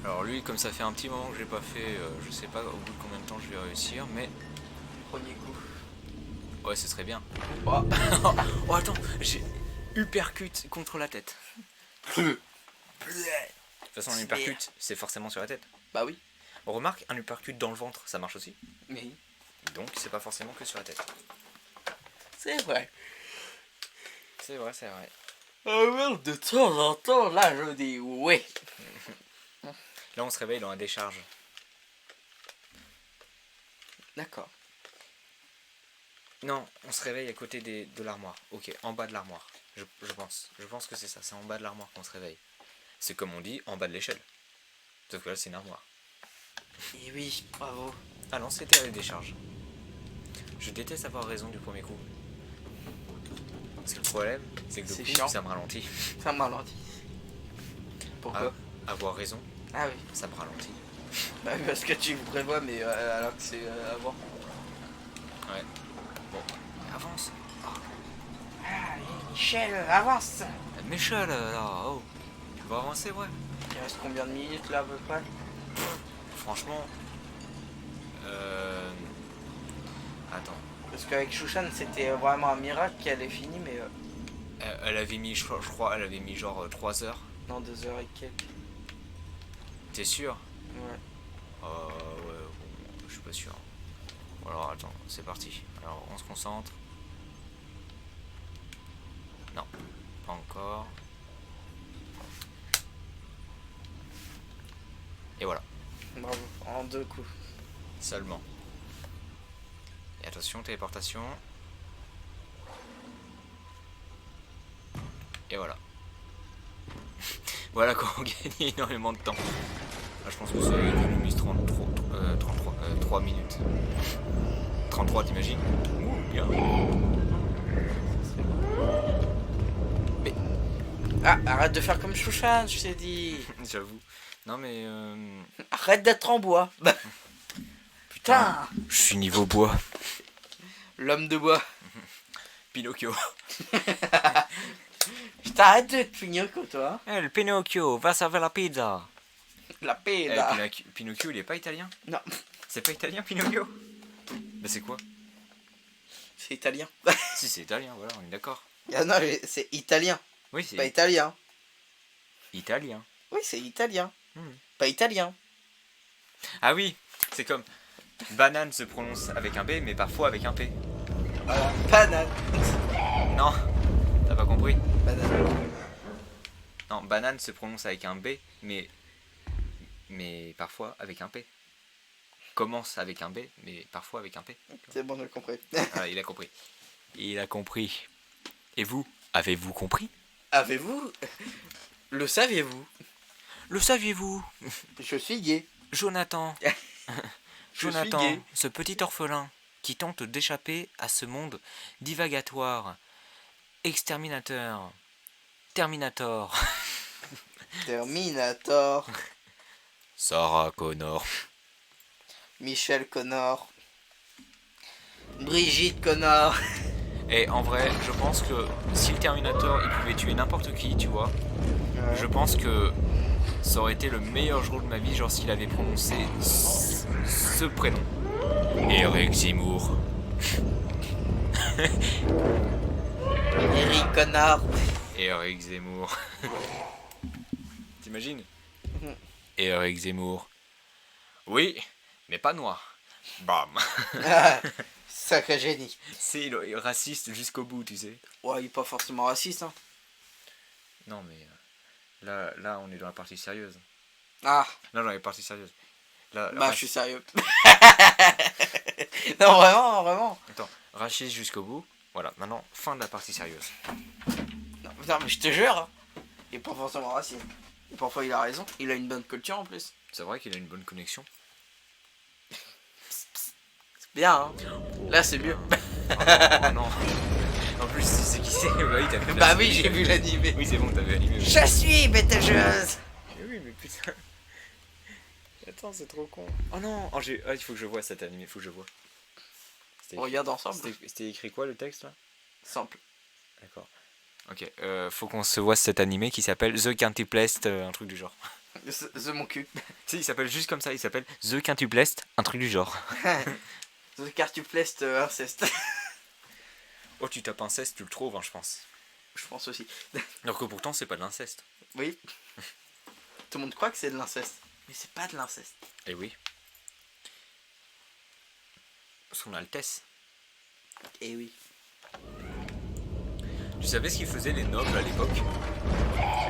Alors lui, comme ça fait un petit moment que j'ai pas fait, je sais pas au bout de combien de temps je vais réussir, mais
Premier coup.
ouais, ce serait bien.
Oh.
Oh attends, j'ai uppercut contre la tête. De toute façon, un uppercut, c'est forcément sur la tête.
Bah oui.
On remarque, un uppercut dans le ventre, ça marche aussi.
Mais
Donc, c'est pas forcément que sur la tête.
c'est vrai.
C'est vrai, c'est vrai.
De temps en temps, là, je dis oui.
Là, on se réveille dans la décharge.
D'accord.
Non, on se réveille à côté de l'armoire. Ok, en bas de l'armoire. Je pense. Je pense que c'est ça. C'est en bas de l'armoire qu'on se réveille. C'est comme on dit, en bas de l'échelle. Sauf que là, c'est une armoire.
Et oui, bravo.
Ah non, c'était à la décharge. Je déteste avoir raison du premier coup. Parce que le problème, c'est que
C'est
du coup,
chiant.
ça me ralentit.
Ça m'a ralenti. Pourquoi?
Avoir raison,
Ah oui.
ça me ralentit.
Bah oui, parce que tu me prévois, mais alors que c'est avant.
Ouais. Bon, avance.
Ah, Michel, avance.
Michel, là, oh. Tu vas avancer, ouais.
Il reste combien de minutes là à peu près?
Franchement. Attends.
Parce qu'avec Chouchan, c'était vraiment un miracle qu'elle ait fini, mais
Elle avait mis, je crois, elle avait mis genre 3 heures.
dans 2 heures et quelques.
T'es sûr?
Ouais.
Ouais, bon, je suis pas sûr. Alors attends, c'est parti. Alors on se concentre. Non, pas encore. Et voilà,
Bravo, en 2 coups.
seulement. Et attention, téléportation. Et voilà. Voilà quand on gagne énormément de temps. Là, je pense que c'est économise 3 minutes. 33, t'imagines? Bien. Mais,
Ah, arrête de faire comme Chouchan, je t'ai dit.
j'avoue. Non mais...
Arrête d'être en bois. Putain.
Je suis niveau bois.
L'homme de bois.
Pinocchio.
Putain, arrête de être Pinocchio, toi.
Le Pinocchio, va servir la pizza.
La paix, là.
Pinocchio, il est pas italien?
Non,
C'est pas italien, Pinocchio? Bah c'est quoi?
c'est italien.
Si, c'est italien, voilà, on est d'accord.
Ah non, c'est italien.
Oui, c'est
Pas italien.
italien.
Oui, c'est italien.
Hmm.
Pas italien.
Ah oui, c'est comme... Banane se prononce avec un B, mais parfois avec un P.
Voilà. Banane.
Non, t'as pas compris?
Banane.
Non, banane se prononce avec un B, mais parfois avec un P. Commence avec un B, mais parfois avec un P.
C'est bon, j'ai compris.
Voilà, il a compris. Il a compris. Et vous, avez-vous compris?
Avez-vous? Le saviez-vous?
Le saviez-vous?
Je suis gay.
Jonathan,
Je suis
Jonathan,
gay.
ce petit orphelin qui tente d'échapper à ce monde divagatoire, exterminateur, Terminator,
Terminator.
Sarah Connor.
Michel Connor. Brigitte Connor.
Et en vrai, je pense que si le Terminator il pouvait tuer n'importe qui, tu vois,
Ouais.
je pense que ça aurait été le meilleur jour de ma vie, genre s'il avait prononcé ce prénom. Eric Zemmour.
Eric Connor.
Eric Zemmour. T'imagines
Mhm.
Eric Zemmour. Oui, mais pas noir. Bam.
Ah, sacré génie.
C'est il est raciste jusqu'au bout, tu sais.
Ouais, il est pas forcément raciste, hein.
Non, mais là, on est dans la partie sérieuse.
Ah,
Là, dans la partie sérieuse. Là,
bah je suis sérieux. Non, vraiment, vraiment.
Attends, raciste jusqu'au bout. Voilà, maintenant, fin de la partie sérieuse.
Non, mais je te jure, hein, il est pas forcément raciste. Et parfois il a raison, il a une bonne culture en plus.
C'est vrai qu'il a une bonne connexion.
Bien, hein. Là c'est mieux.
Oh non. En plus, c'est qui c'est. Bah oui, t'as vu
Bah oui, j'ai vu l'animé.
Oui, c'est bon, t'as vu l'animé. Oui.
Je suis Betelgeuse.
Mais oui, mais putain. Attends, c'est trop con. Oh non, oh, il faut que je vois cet animé, il faut que je vois.
On regarde ensemble.
C'était écrit quoi le texte là?
Simple.
D'accord. Ok, faut qu'on se voit cet animé qui s'appelle The Quintuplest, un truc du genre.
The mon cul.
Tu sais, il s'appelle juste comme ça, il s'appelle The Quintuplest, un truc du genre.
The Cartuplest inceste.
Oh, tu tapes inceste, tu le trouves, hein, je pense.
Je pense aussi.
Alors que pourtant, c'est pas de l'inceste.
Oui. Tout le monde croit que c'est de l'inceste. Mais c'est pas de l'inceste.
Eh oui. Son Altesse.
Eh oui.
Tu savais ce qu'ils faisaient les nobles à l'époque?
Je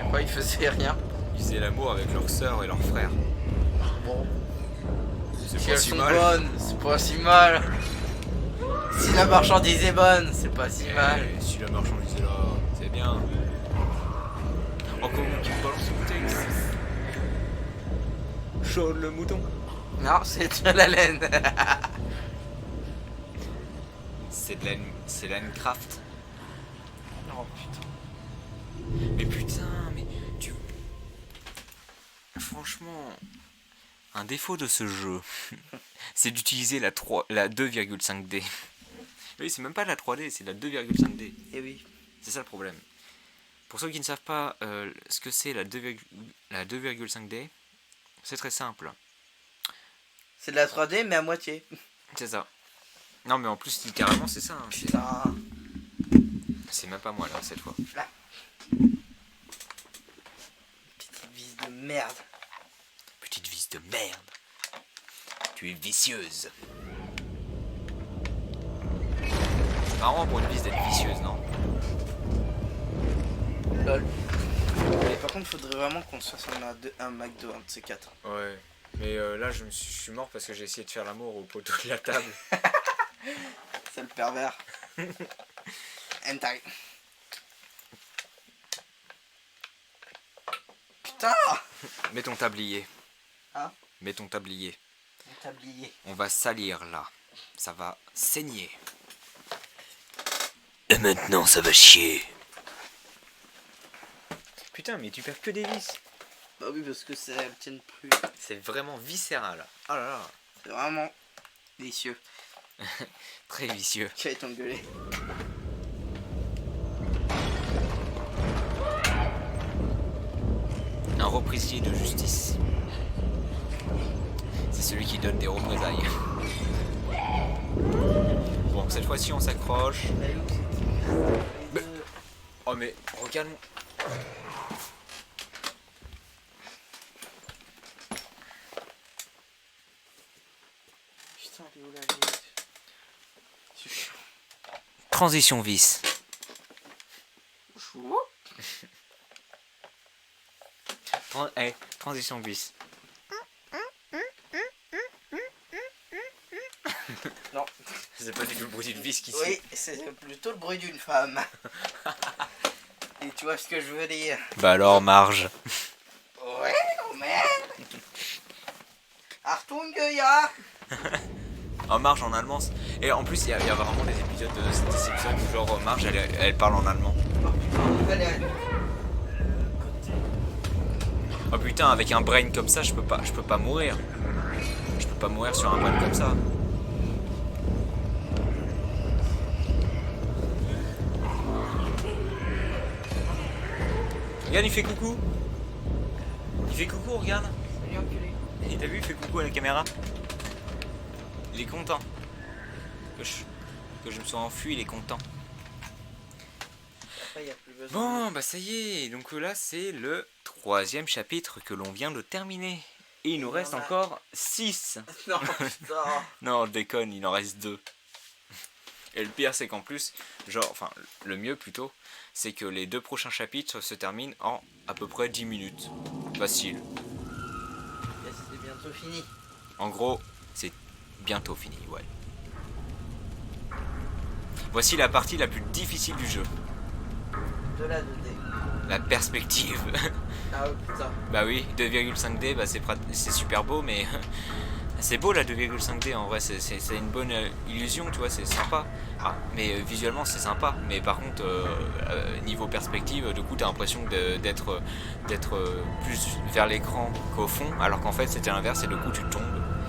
sais pas, il faisait rien.
Ils faisaient l'amour avec leurs sœurs et leurs frères.
Bon.
C'est
Si
pas
elles
si
sont
mal.
bonnes, c'est pas si mal. Si la marchandise est bonne, c'est pas si mal.
Eh, si la marchandise est là, c'est bien. Oh, comment tu me balances le texte? Shaun le mouton.
Non, c'est de la laine.
C'est laine craft.
Oh putain.
Mais putain, mais tu... Franchement, un défaut de ce jeu, c'est d'utiliser la 2,5D. Oui, c'est même pas la 3D, c'est la 2,5D.
Eh oui.
C'est ça le problème. Pour ceux qui ne savent pas ce que c'est la 2,5D, c'est très simple.
C'est de la 3D mais à moitié.
C'est ça. Non mais en plus, littéralement, c'est ça. Hein.
Putain.
C'est même pas moi là, cette fois.
Petite vis de merde.
Petite vis de merde. Tu es vicieuse. C'est marrant pour une vis d'être vicieuse, non?
Lol. Mais par contre, faudrait vraiment qu'on se fasse un McDo, un de ces quatre.
Ouais. Mais là, je suis mort parce que j'ai essayé de faire l'amour au poteau de la table.
C'est le pervers. Hentai. Putain.
Mets ton tablier.
Hein?
Mets ton tablier.
Mon tablier.
On va salir là. Ça va saigner. Et maintenant, ça va chier. Putain, mais tu perds que des vis.
Bah oui, parce que ça elles tiennent plus.
C'est vraiment viscéral. Oh là là.
C'est vraiment vicieux.
Très vicieux.
Qui va t'engueuler.
Un représaillier de justice. C'est celui qui donne des représailles. Bon, cette fois-ci, on s'accroche. Oh, mais regarde.
Putain, elle est où la vie? C'est chiant.
Transition vis.
Chou.
Transition vis.
Non.
C'est pas du tout le bruit d'une vis qui
Oui, c'est plutôt le bruit d'une femme. Et tu vois ce que je veux dire?
Bah alors, Marge.
Ouais, oh merde. Danke, ja.
En Marge en allemand. Et en plus, il y a vraiment des épisodes de Simpsons où genre Marge elle parle en allemand. Oh putain, avec un brain comme ça, je peux pas mourir. Je peux pas mourir sur un brain comme ça. Regarde, il fait coucou. Il fait coucou, regarde.
Salut, enculé.
Et t'as vu, il fait coucou à la caméra. Il est content. Que je me sois enfui, il est content.
Après, y a plus besoin.
Bon, bah ça y est. Donc là, c'est le 3e chapitre que l'on vient de terminer. Et il nous reste encore 6.
Non, putain.
Non, je déconne, il en reste 2. Et le pire, c'est qu'en plus, le mieux plutôt, c'est que les 2 prochains chapitres se terminent en à peu près 10 minutes. Facile.
C'est bientôt fini.
En gros, c'est bientôt fini, ouais. Voici la partie la plus difficile du jeu.
De la 2D.
La perspective.
Ah ouais, putain.
Bah oui, 2,5D, bah c'est super beau, mais c'est beau la 2,5D en vrai, c'est une bonne illusion, tu vois, c'est sympa. Ah, mais visuellement c'est sympa, mais par contre niveau perspective, du coup t'as l'impression d'être plus vers l'écran qu'au fond, alors qu'en fait c'était l'inverse et du coup tu tombes.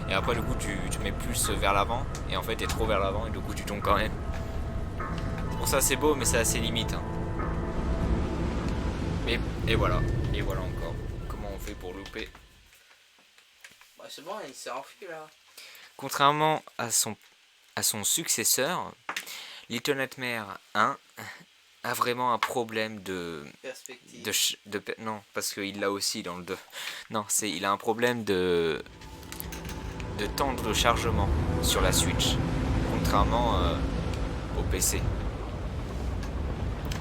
Et après du coup tu mets plus vers l'avant, et en fait t'es trop vers l'avant et du coup tu tombes quand même. Pour ça c'est beau, mais c'est assez limite. Hein. Et voilà encore. Comment on fait pour louper?
Bah c'est bon, il s'est enfui là.
Contrairement à son successeur, Little Nightmares 1 a vraiment un problème de
Perspective.
non, parce qu'il l'a aussi dans le 2. Non, il a un problème de temps de chargement sur la Switch, contrairement au PC.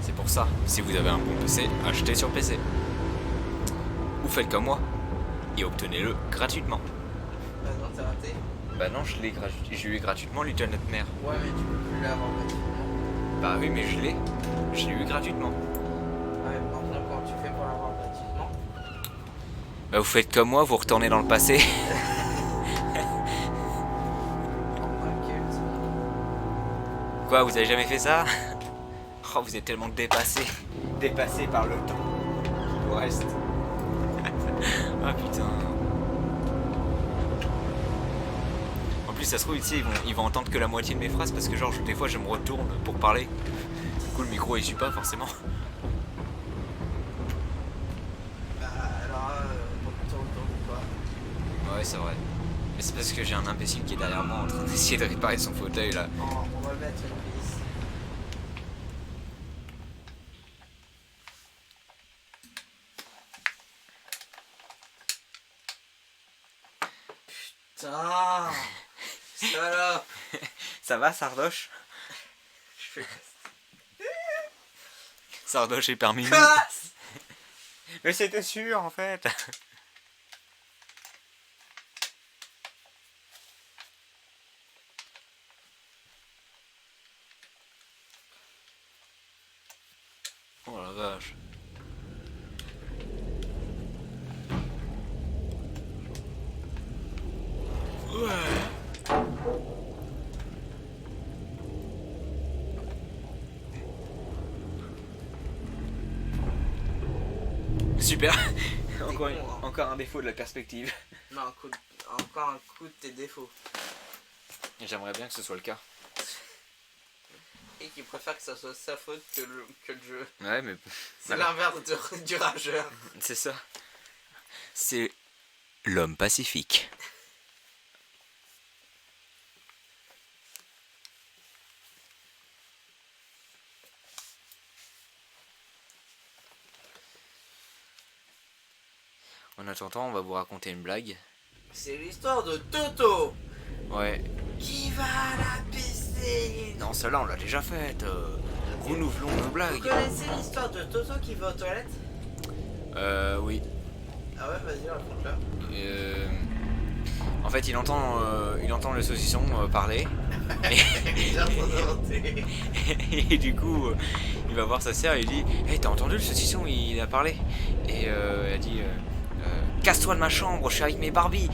C'est pour ça, si vous avez un bon PC, achetez sur PC. Ou faites comme moi et obtenez-le gratuitement.
Bah non, t'as raté.
Bah non, j'ai eu gratuitement Little Nightmares.
Ouais, mais tu peux plus l'avoir gratuitement.
Bah oui, mais je l'ai eu gratuitement.
Ouais, maintenant comment tu fais pour l'avoir gratuitement?
Bah vous faites comme moi, vous retournez dans le passé. Quoi, vous avez jamais fait ça? Oh, vous êtes tellement dépassé par le temps. Le reste. Ah putain. En plus, ça se trouve ici, ils vont entendre que la moitié de mes phrases parce que genre des fois je me retourne pour parler. Du coup, le micro il suit pas forcément.
Bah alors, pourquoi ou pas?
Ouais, c'est vrai. Mais c'est parce que j'ai un imbécile qui est derrière moi en train d'essayer de réparer son fauteuil là.
On va mettre une vis. Putain, salope.
Ça va, Sardoche? Sardoche est parmi nous.
Casse.
Mais c'était sûr en fait. Oh la vache. Ouais. Super. Encore un défaut de la perspective.
Non, encore un coup de tes défauts.
J'aimerais bien que ce soit le cas.
Et qui préfère que ça soit sa faute que le jeu.
Ouais, mais...
C'est l'inverse du rageur.
C'est ça. C'est l'homme pacifique. En attendant, on va vous raconter une blague.
C'est l'histoire de Toto
Ouais.
qui va à la piscine.
Non, celle-là, on l'a déjà faite. Renouvelons nos
Vous
blagues.
connaissez l'histoire de Toto qui va aux toilettes?
Oui.
Ah ouais, vas-y, raconte-la.
En fait, il entend le saucisson parler.
J'ai inventé.
Et du coup, il va voir sa sœur et il dit hey, t'as entendu le saucisson, il a parlé. Et elle dit casse-toi de ma chambre, je suis avec mes Barbies.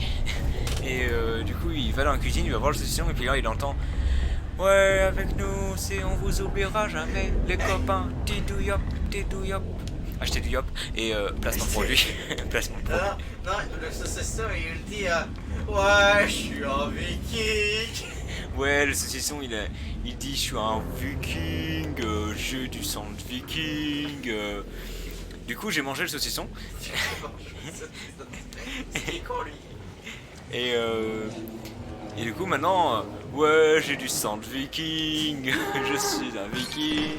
Et du coup, il va dans la cuisine, il va voir le saucisson, et puis là, il entend ouais, avec nous, on vous oubliera jamais, les copains, tidou yop. Achetez du yop, et placement produit. Placement produit.
Non, le saucisson, il dit ouais, je suis un viking.
Ouais, le saucisson, il dit je suis un viking, j'ai du sang de viking. Du coup, j'ai mangé le saucisson.
C'est con lui.
Et du coup, maintenant, ouais, j'ai du sang de viking, je suis un viking.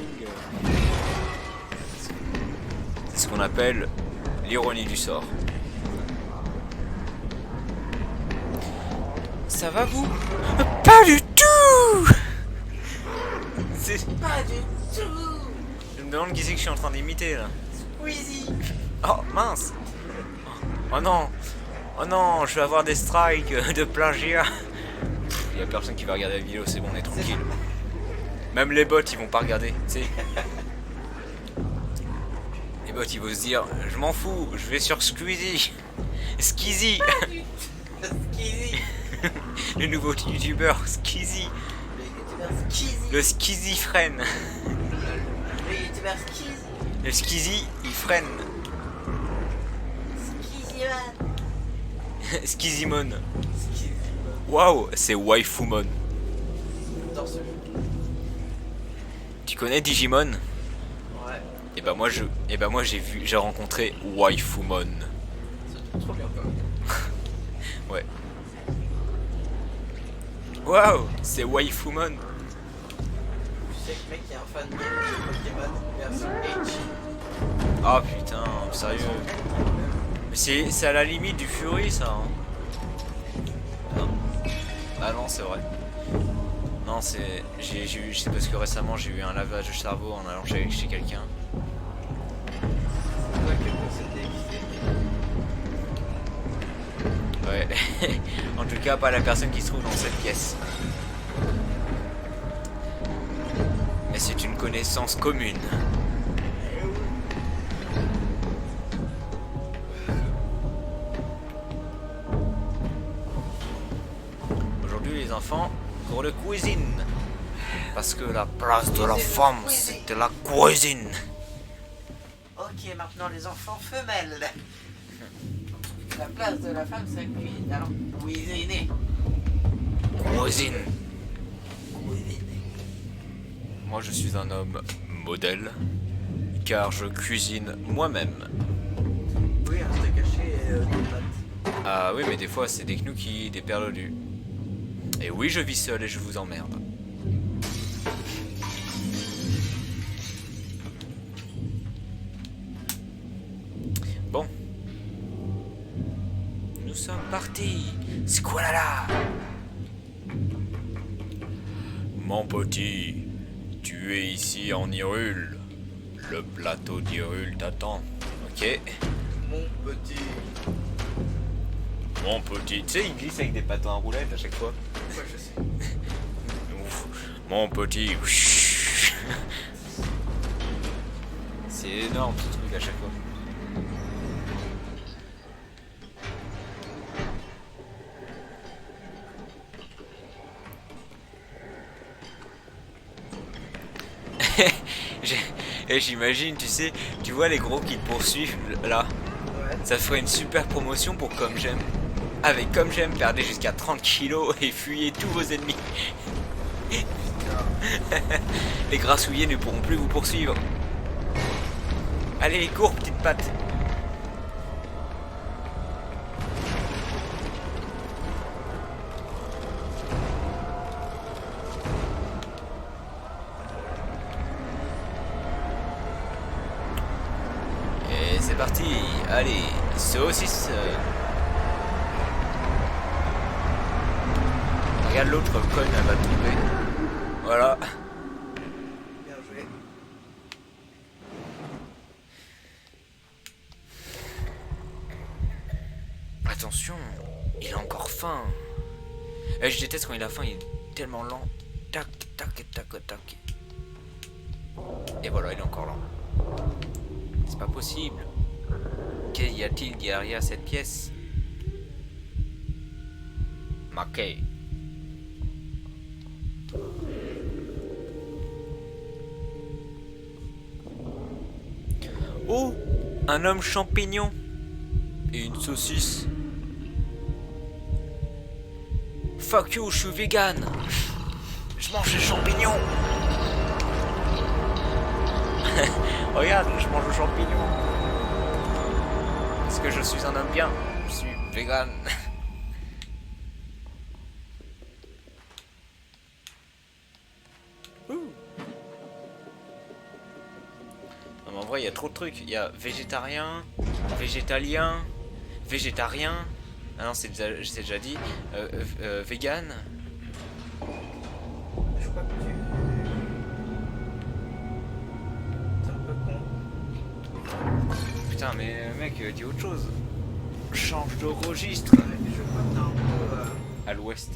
C'est ce qu'on appelle l'ironie du sort. Ça va vous? Pas du tout.
Pas du tout.
Je me demande qui c'est que je suis en train d'imiter là.
Squeezie.
Oh mince. Oh non. Oh non, je vais avoir des strikes de plagiat. Il y a personne qui va regarder la vidéo, c'est bon, on est tranquille. Même les bots, ils vont pas regarder, tu sais. Les bots, ils vont se dire, je m'en fous, je vais sur Squeezie. Skeezy.
Skeezy.
Le nouveau youtubeur Skeezy.
Le youtubeur Skeezy.
Le Skeezy freine.
Le youtubeur Skeezy.
Le Skeezy, il freine.
Skeezy man.
Skeezymon.
Skeezy.
Waouh, c'est Waifumon.
Dans ce jeu.
Tu connais Digimon?
Ouais.
Et bah moi j'ai rencontré Waifumon.
C'est trop bien quand même.
Ouais. Waouh, c'est Waifumon.
Tu sais que mec, il y a un fan de Pokémon version H.
Ah putain, sérieux. Mais c'est à la limite du Fury ça. Hein. Non. Ah non, c'est vrai. Non, c'est parce que récemment j'ai eu un lavage de cerveau en allant chez quelqu'un.
C'est toi qui as possédé.
Ouais. En tout cas, pas la personne qui se trouve dans cette pièce. Mais c'est une connaissance commune. Aujourd'hui, les enfants, pour la cuisine. Parce que la place de la femme, c'était la cuisine.
Ok, maintenant les enfants femelles. La place de la femme, c'est la cuisine. Alors, cuisiner.
Cuisine. Moi, je suis un homme modèle, car je cuisine moi-même.
Oui, un steak haché et des pâtes.
Ah oui, mais des fois, c'est des gnocchis, des perlodus. Et oui, je vis seul et je vous emmerde. Bon. Nous sommes partis. C'est quoi là? Mon petit, tu es ici en Hyrule. Le plateau d'Hyrule t'attend. Ok.
Mon petit.
Mon petit. Tu sais, il glisse avec des patins à roulettes à chaque fois.
Ouais, je sais.
Ouf. Mon petit. C'est énorme ce truc à chaque fois. Et j'imagine, tu sais, tu vois les gros qui te poursuivent là.
Ouais.
Ça ferait une super promotion pour Comme J'aime. Avec Comme J'aime, perdez jusqu'à 30 kilos et fuyez tous vos ennemis. Les grassouillés ne pourront plus vous poursuivre. Allez, cours, petite patte. Et c'est parti. Allez, saucisse. Regarde l'autre conne, elle va tomber. Voilà.
Bien joué.
Attention, il a encore faim. Je déteste quand il a faim, il est tellement lent. Tac, tac, tac, tac. Et voilà, il est encore lent. C'est pas possible. Qu'y a-t-il derrière cette pièce? Mackay. Oh, un homme champignon et une saucisse. Fuck you, je suis vegan. Je mange des champignons. Regarde, je mange des champignons. Parce que je suis un homme bien. Je suis vegan. Non mais en vrai il y a trop de trucs. Il y a végétarien, végétalien, végétarien. Ah non c'est déjà dit. Vegan.
Je crois que tu... T'es un peu con.
Putain mais mec dis autre chose. Change de registre.
Ouais, je crois que t'es un peu...
À l'ouest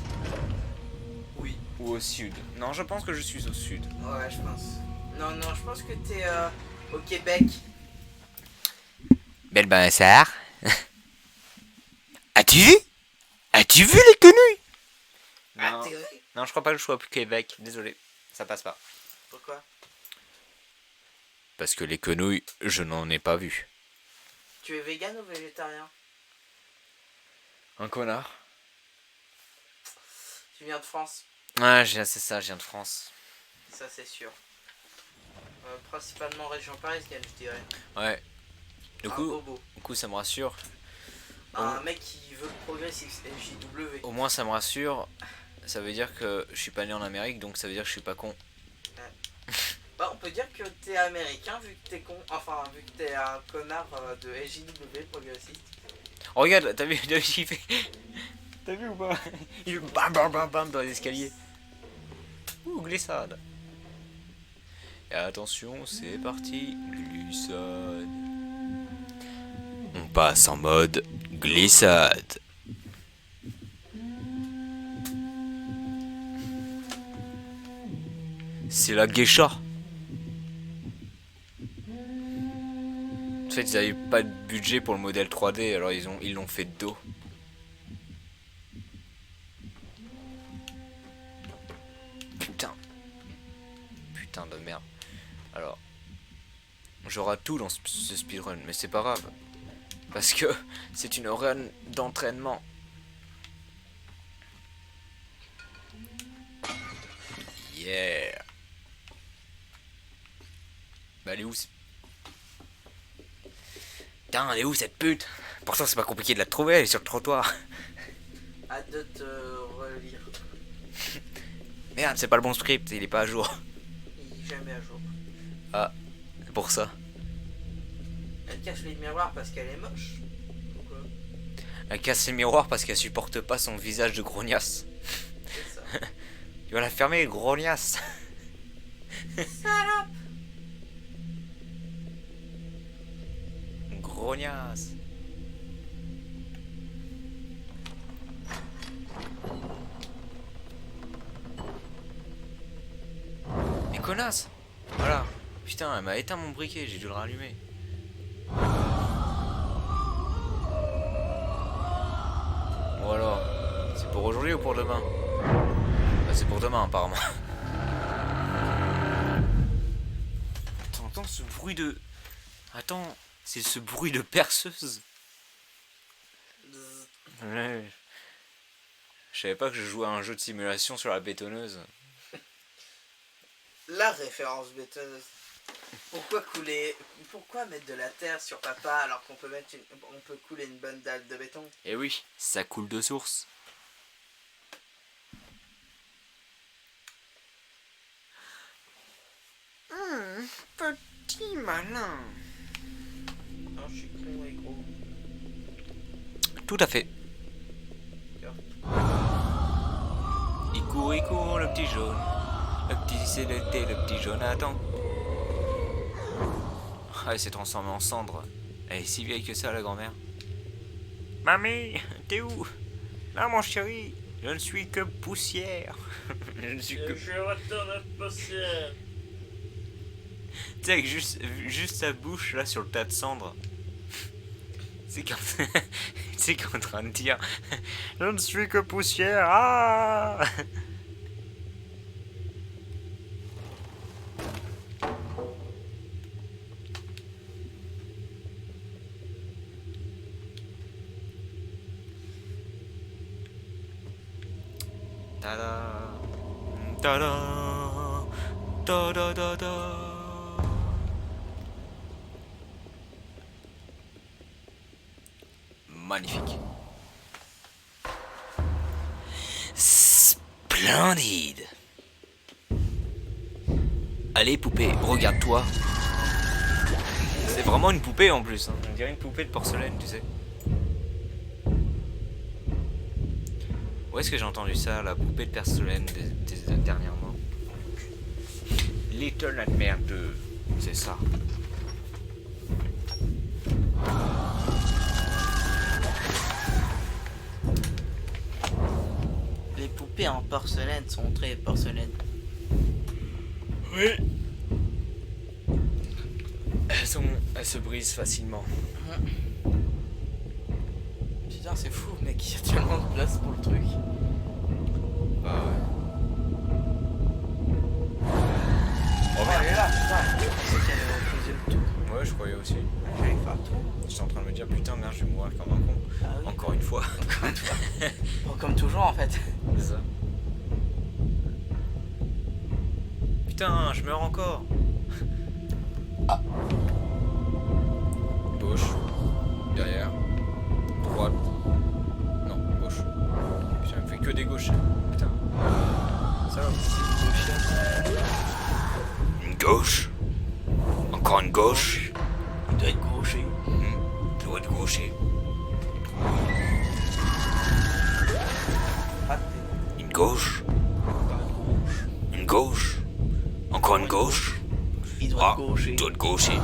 Oui.
ou au sud. Non je pense que je suis au sud.
Ouais, je pense. Non, non, je pense que t'es au Québec.
Belle ben ça. As-tu vu? As-tu vu les quenouilles?
Ah,
Non.
t'es...
Non, je crois pas que je sois au Québec. Désolé, ça passe pas.
Pourquoi?
Parce que les quenouilles, je n'en ai pas vu.
Tu es vegan ou végétarien?
Un connard.
Tu viens de France,
Ouais, c'est ça, je viens de France.
ça c'est sûr. Principalement région parisienne, je dirais.
Ouais. Du
Un
coup,
bobo.
ça me rassure.
Un mec qui veut progressif, JW.
Au moins, ça me rassure. Ça veut dire que je suis pas né en Amérique, donc ça veut dire que je suis pas con.
Bah, on peut dire que t'es américain vu que t'es con. Enfin, vu que t'es un connard de SJW progressiste.
Oh, regarde, t'as vu, il fait. T'as vu ou pas? Il bam bam bam bam dans les escaliers. Ouh, glissade. Et attention, c'est parti. Glissade. On passe en mode glissade. C'est la geisha. En fait, ils avaient pas de budget pour le modèle 3D, alors ils l'ont fait de dos. Putain de merde. Alors, j'aurai tout dans ce speedrun, mais c'est pas grave. Parce que c'est une run d'entraînement. Yeah. Bah elle est où Putain, elle est où cette pute? Pourtant c'est pas compliqué de la trouver, elle est sur le trottoir.
Hâte de te relire.
Merde, c'est pas le bon script, il est pas à jour.
Il est jamais à jour.
Ah, c'est pour ça.
Elle cache les miroirs parce qu'elle est moche. Pourquoi?
Elle casse les miroirs parce qu'elle supporte pas son visage de grognasse.
C'est ça.
Tu vas la fermer, grognasse.
Salope.
Grognasse. Mais connasse. Voilà. Putain, elle m'a éteint mon briquet, j'ai dû le rallumer. Bon alors, c'est pour aujourd'hui ou pour demain? Bah, c'est pour demain apparemment. T'entends ce bruit de... Attends, c'est ce bruit de perceuse. Ouais. Je savais pas que je jouais à un jeu de simulation sur la bétonneuse.
La référence bétonneuse. Pourquoi mettre de la terre sur papa alors qu'on peut on peut couler une bonne dalle de béton?
Et oui, ça coule de source. Petit malin.
Non, je suis con et gros.
Tout à fait. Il court, le petit jaune. Le petit Célesté, le petit Jonathan. Ah, il s'est transformé en cendre. Elle est si vieille que ça, la grand-mère. Mamie, t'es où? Là, mon chéri, je ne suis que poussière. Je ne suis que...
Je retourne à poussière.
Tu sais, avec juste sa bouche, là, sur le tas de cendres. C'est comme... sais qu'il est en train de dire je ne suis que poussière. Ah Tada Tada Da. Magnifique. Splendide. Allez poupée, regarde-toi. C'est vraiment une poupée en plus, hein. On dirait une poupée de porcelaine, tu sais. Où est-ce que j'ai entendu ça, la poupée de porcelaine dernièrement? Little Nightmares 2, c'est ça.
Les poupées en porcelaine sont très porcelaines.
Oui. Elles se brisent facilement.
Putain, c'est fou, mec, il y a tellement de place pour le truc.
Bah ouais.
Oh, elle est là, putain. Je pensais qu'elle faisait le tout.
Ouais, je croyais aussi.
J'allais faire tout.
J'étais en train de me dire, putain, merde, je vais mourir comme un con.
Ah oui.
Encore une fois.
Encore une fois. Bon, comme toujours en fait.
C'est ça. Putain, je meurs encore.
Ah.
Gauche. Derrière. Droite. Non, gauche. Putain, elle me fait que des gauches. Putain. Ça va. Une gauche. Encore une gauche.
Il doit être gaucher.
Tu dois être gaucher.
Raté.
Une gauche. Une gauche. Encore une gauche.
Il doit être gaucher.
Tu dois être gaucher.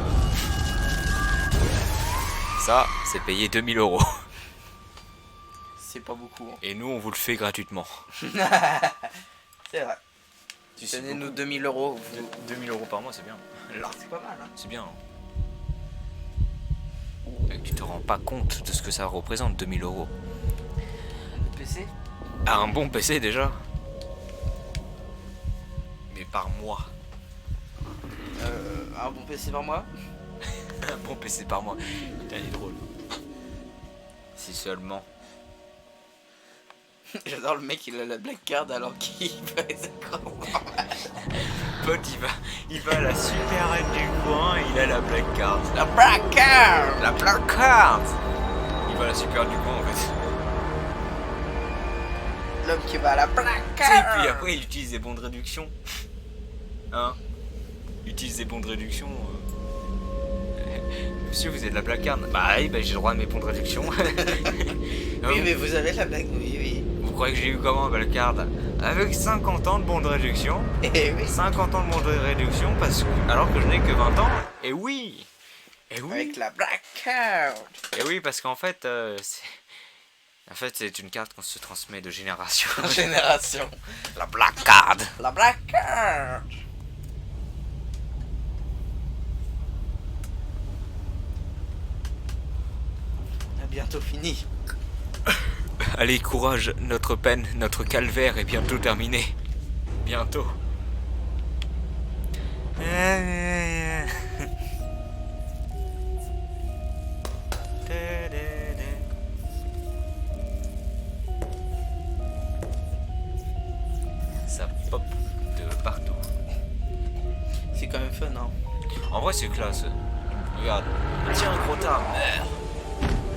Ça, c'est payé 2000 €.
C'est pas beaucoup. Hein.
Et nous, on vous le fait gratuitement.
C'est vrai. Donnez-nous 2000 €. Vous...
2000 € par mois, c'est bien. Là,
C'est pas mal, hein.
c'est bien. Et tu te rends pas compte de ce que ça représente, 2000 €.
Le PC.
Ah, un bon PC déjà. Mais par mois.
Un bon PC par mois.
Un bon PC par mois. Putain, il est drôle. Si seulement.
J'adore le mec, il a la black card alors qu'il fait sa
Pote, il va à la super reine du coin, il a la black card.
La black card.
La black card. Il va à la super du coin en fait.
L'homme qui va à la black
Tu sais,
card.
puis après il utilise des bons de réduction. Hein? Il utilise des bons de réduction. Monsieur, vous avez de la black card? Bah oui, bah, j'ai le droit à mes bons de réduction.
Oui, mais vous avez la black. Oui, oui.
Vous croyez que j'ai eu comment, black card? Avec 50 ans de bons de réduction.
Eh oui.
50 ans de bons de réduction parce que, alors que je n'ai que 20 ans. Et oui. Et oui.
Avec la black card.
Et oui, parce qu'en fait, c'est une carte qu'on se transmet de génération en
Génération.
La black card.
La black card. On a bientôt fini.
Allez, courage, notre peine, notre calvaire est bientôt terminé. Bientôt. Ça pop de partout.
C'est quand même fun, hein.
En vrai, c'est classe. Regarde. Tiens, gros tas, meurs.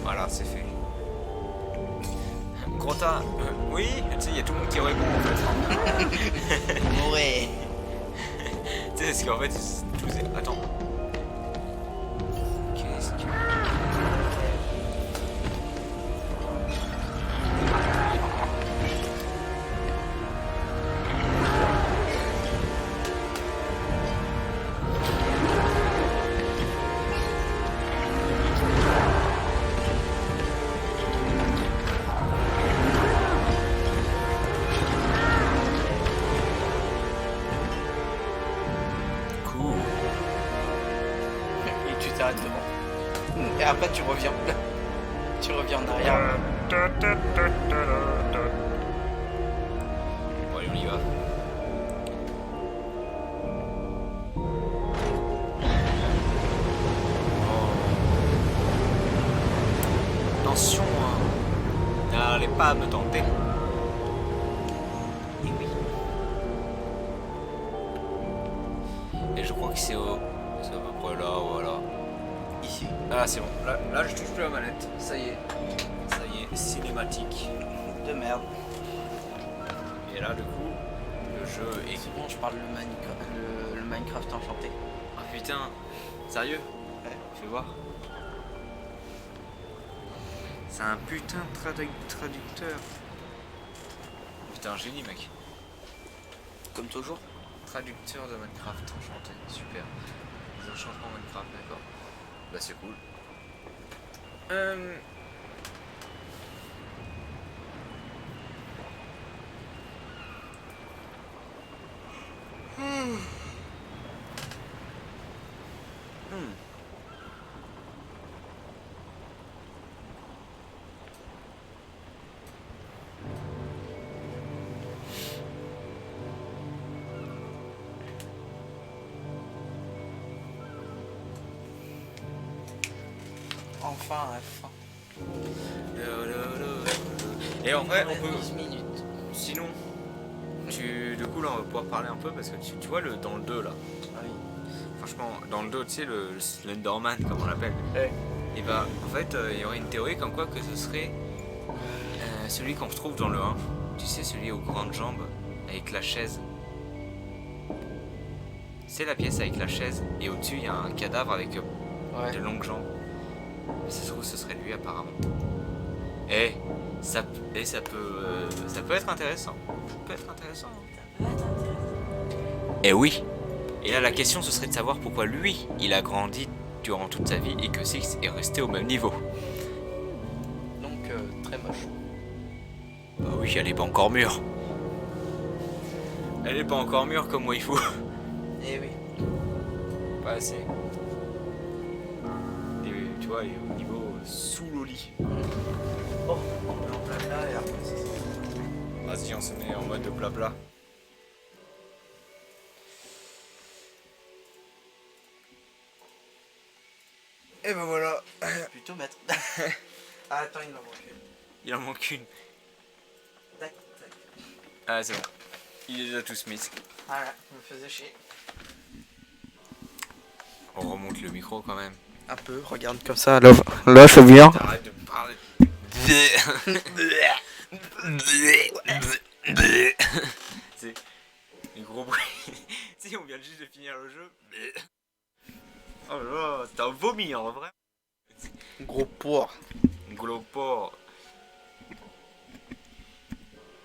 Voilà, c'est fait. Gros tas, oui, tu sais, il y a tout le monde qui répond en fait.
Ouais.
Tu sais, parce qu'en fait, je vous ai... Attends. Qu'est-ce que... Cool.
Et tu t'arrêtes devant. Et après tu reviens. Tu Tu reviens en arrière.
Bon, allez, on y va. Attention, hein. N'allez pas me tenter.
Et oui.
Et je crois que c'est à peu près là, voilà.
Ici.
Ah, c'est bon. Là, je touche plus la manette. Ça y est. Ça y est, cinématique.
De merde.
Et là, du coup, le jeu est...
C'est bon, je parle le Minecraft enchanté.
Ah putain, sérieux?
Ouais.
Fais voir. C'est un putain de traducteur. Putain, un génie, mec.
Comme toujours.
Traducteur de Minecraft enchanté, super. Les enchantements Minecraft, d'accord. Bah c'est cool.
Enfin, à la fin.
Et en vrai, on peut...
10 minutes.
Sinon, du coup là on va pouvoir parler un peu parce que tu vois dans le 2 là.
Oui.
Franchement, dans le 2, tu sais, le Slenderman comme on l'appelle.
Ouais.
Et bah en fait il y aurait une théorie comme quoi que ce serait celui qu'on retrouve dans le 1. Tu sais, celui aux grandes jambes avec la chaise. C'est la pièce avec la chaise et au-dessus il y a un cadavre avec de longues jambes. Et ça se trouve ce serait lui apparemment. Et ça peut être intéressant. Ça peut être intéressant. Et oui. Et là la question ce serait de savoir pourquoi lui il a grandi durant toute sa vie et que Six est resté au même niveau.
Donc, très moche.
Bah oui, elle est pas encore mûre. Elle est pas encore mûre comme moi il faut.
Eh oui.
Pas assez. Et tu vois, elle est au niveau sous le lit.
Bon, on met en place là et après c'est ça.
Vas-y, on se met en mode blabla. Et ben voilà.
Plutôt mettre. Ah, attends, il en manque une.
Il en manque une.
Tac, tac.
Ah, c'est bon. Il est déjà tous mis.
Voilà, me faisait chier.
On remonte le micro quand même.
Un peu, regarde comme ça. Là, je viens.
Arrête de me parler. C'est les gros bruits. Tu sais, on vient juste de finir le jeu. Oh là là, t'as vomi en vrai.
Gros porc.
Gros porc.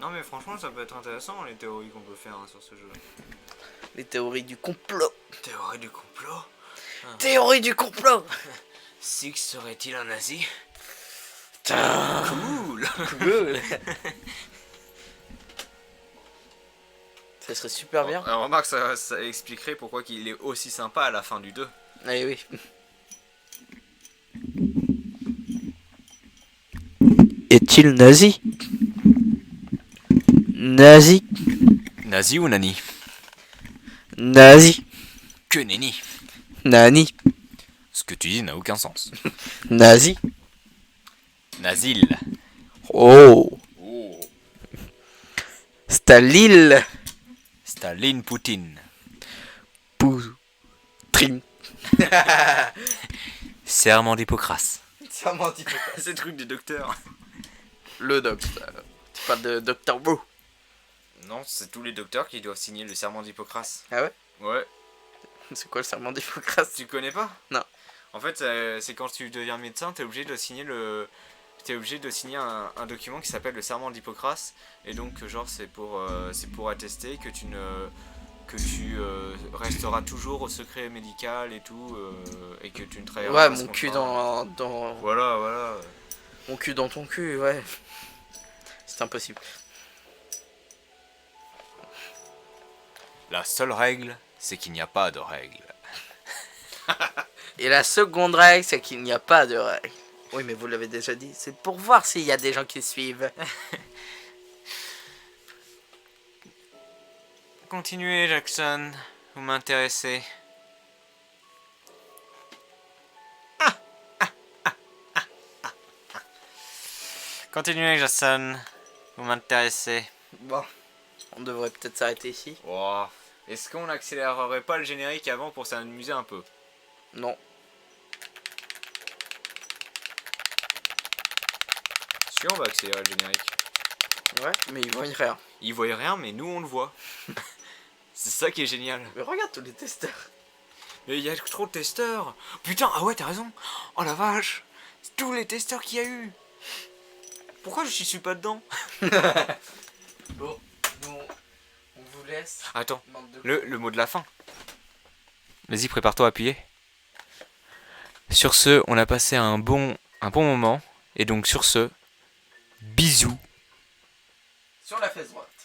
Non mais franchement ça peut être intéressant les théories qu'on peut faire sur ce jeu.
Les théories du complot.
Théorie du complot.
Théorie du complot.
Six serait-il un nazi?
Putain.
Cool.
Cool. Ça serait super bien.
Alors, remarque, ça expliquerait pourquoi il est aussi sympa à la fin du 2.
Eh oui. Est-il nazi? Nazi.
Nazi ou nani?
Nazi.
Que nenni.
Nani.
Ce que tu dis n'a aucun sens.
Nazi.
Nasil.
Oh.
Oh.
Staline.
Staline Poutine.
Poutine.
Serment d'Hippocrate.
Serment d'Hippocrate.
C'est le truc du docteur.
Le docteur. Tu parles de Docteur Who.
Non, c'est tous les docteurs qui doivent signer le serment d'Hippocrate.
Ah ouais?
Ouais.
C'est quoi le serment d'Hippocrate?
Tu connais pas?
Non.
En fait, c'est quand tu deviens médecin, t'es obligé de signer un document qui s'appelle le serment d'Hippocrate. Et donc, genre, c'est pour attester que tu resteras toujours au secret médical et tout, et que tu ne trahiras
Ouais,
pas ce
mon cul
contrat.
dans...
Voilà.
Mon cul dans ton cul, ouais. C'est impossible.
La seule règle, c'est qu'il n'y a pas de règle.
Et la seconde règle, c'est qu'il n'y a pas de règle. Oui, mais vous l'avez déjà dit. C'est pour voir s'il y a des gens qui suivent.
Continuez, Jackson. Vous m'intéressez. Continuez, Jackson. Vous m'intéressez.
Bon, on devrait peut-être s'arrêter ici.
Wow. Est-ce qu'on n'accélérerait pas le générique avant pour s'amuser un peu?
Non.
Si on va accélérer le générique.
Ouais, mais ils voient rien.
Ils voient rien, mais nous on le voit. C'est ça qui est génial.
Mais regarde tous les testeurs.
Mais il y a trop de testeurs. Putain, ah ouais, t'as raison. Oh la vache. C'est tous les testeurs qu'il y a eu. Pourquoi je suis pas dedans?
Bon, nous, on vous laisse.
Attends,
Bande de
le mot de la fin. Vas-y, prépare-toi à appuyer. Sur ce, on a passé un bon moment. Et donc sur ce, bisous.
Sur la fesse droite.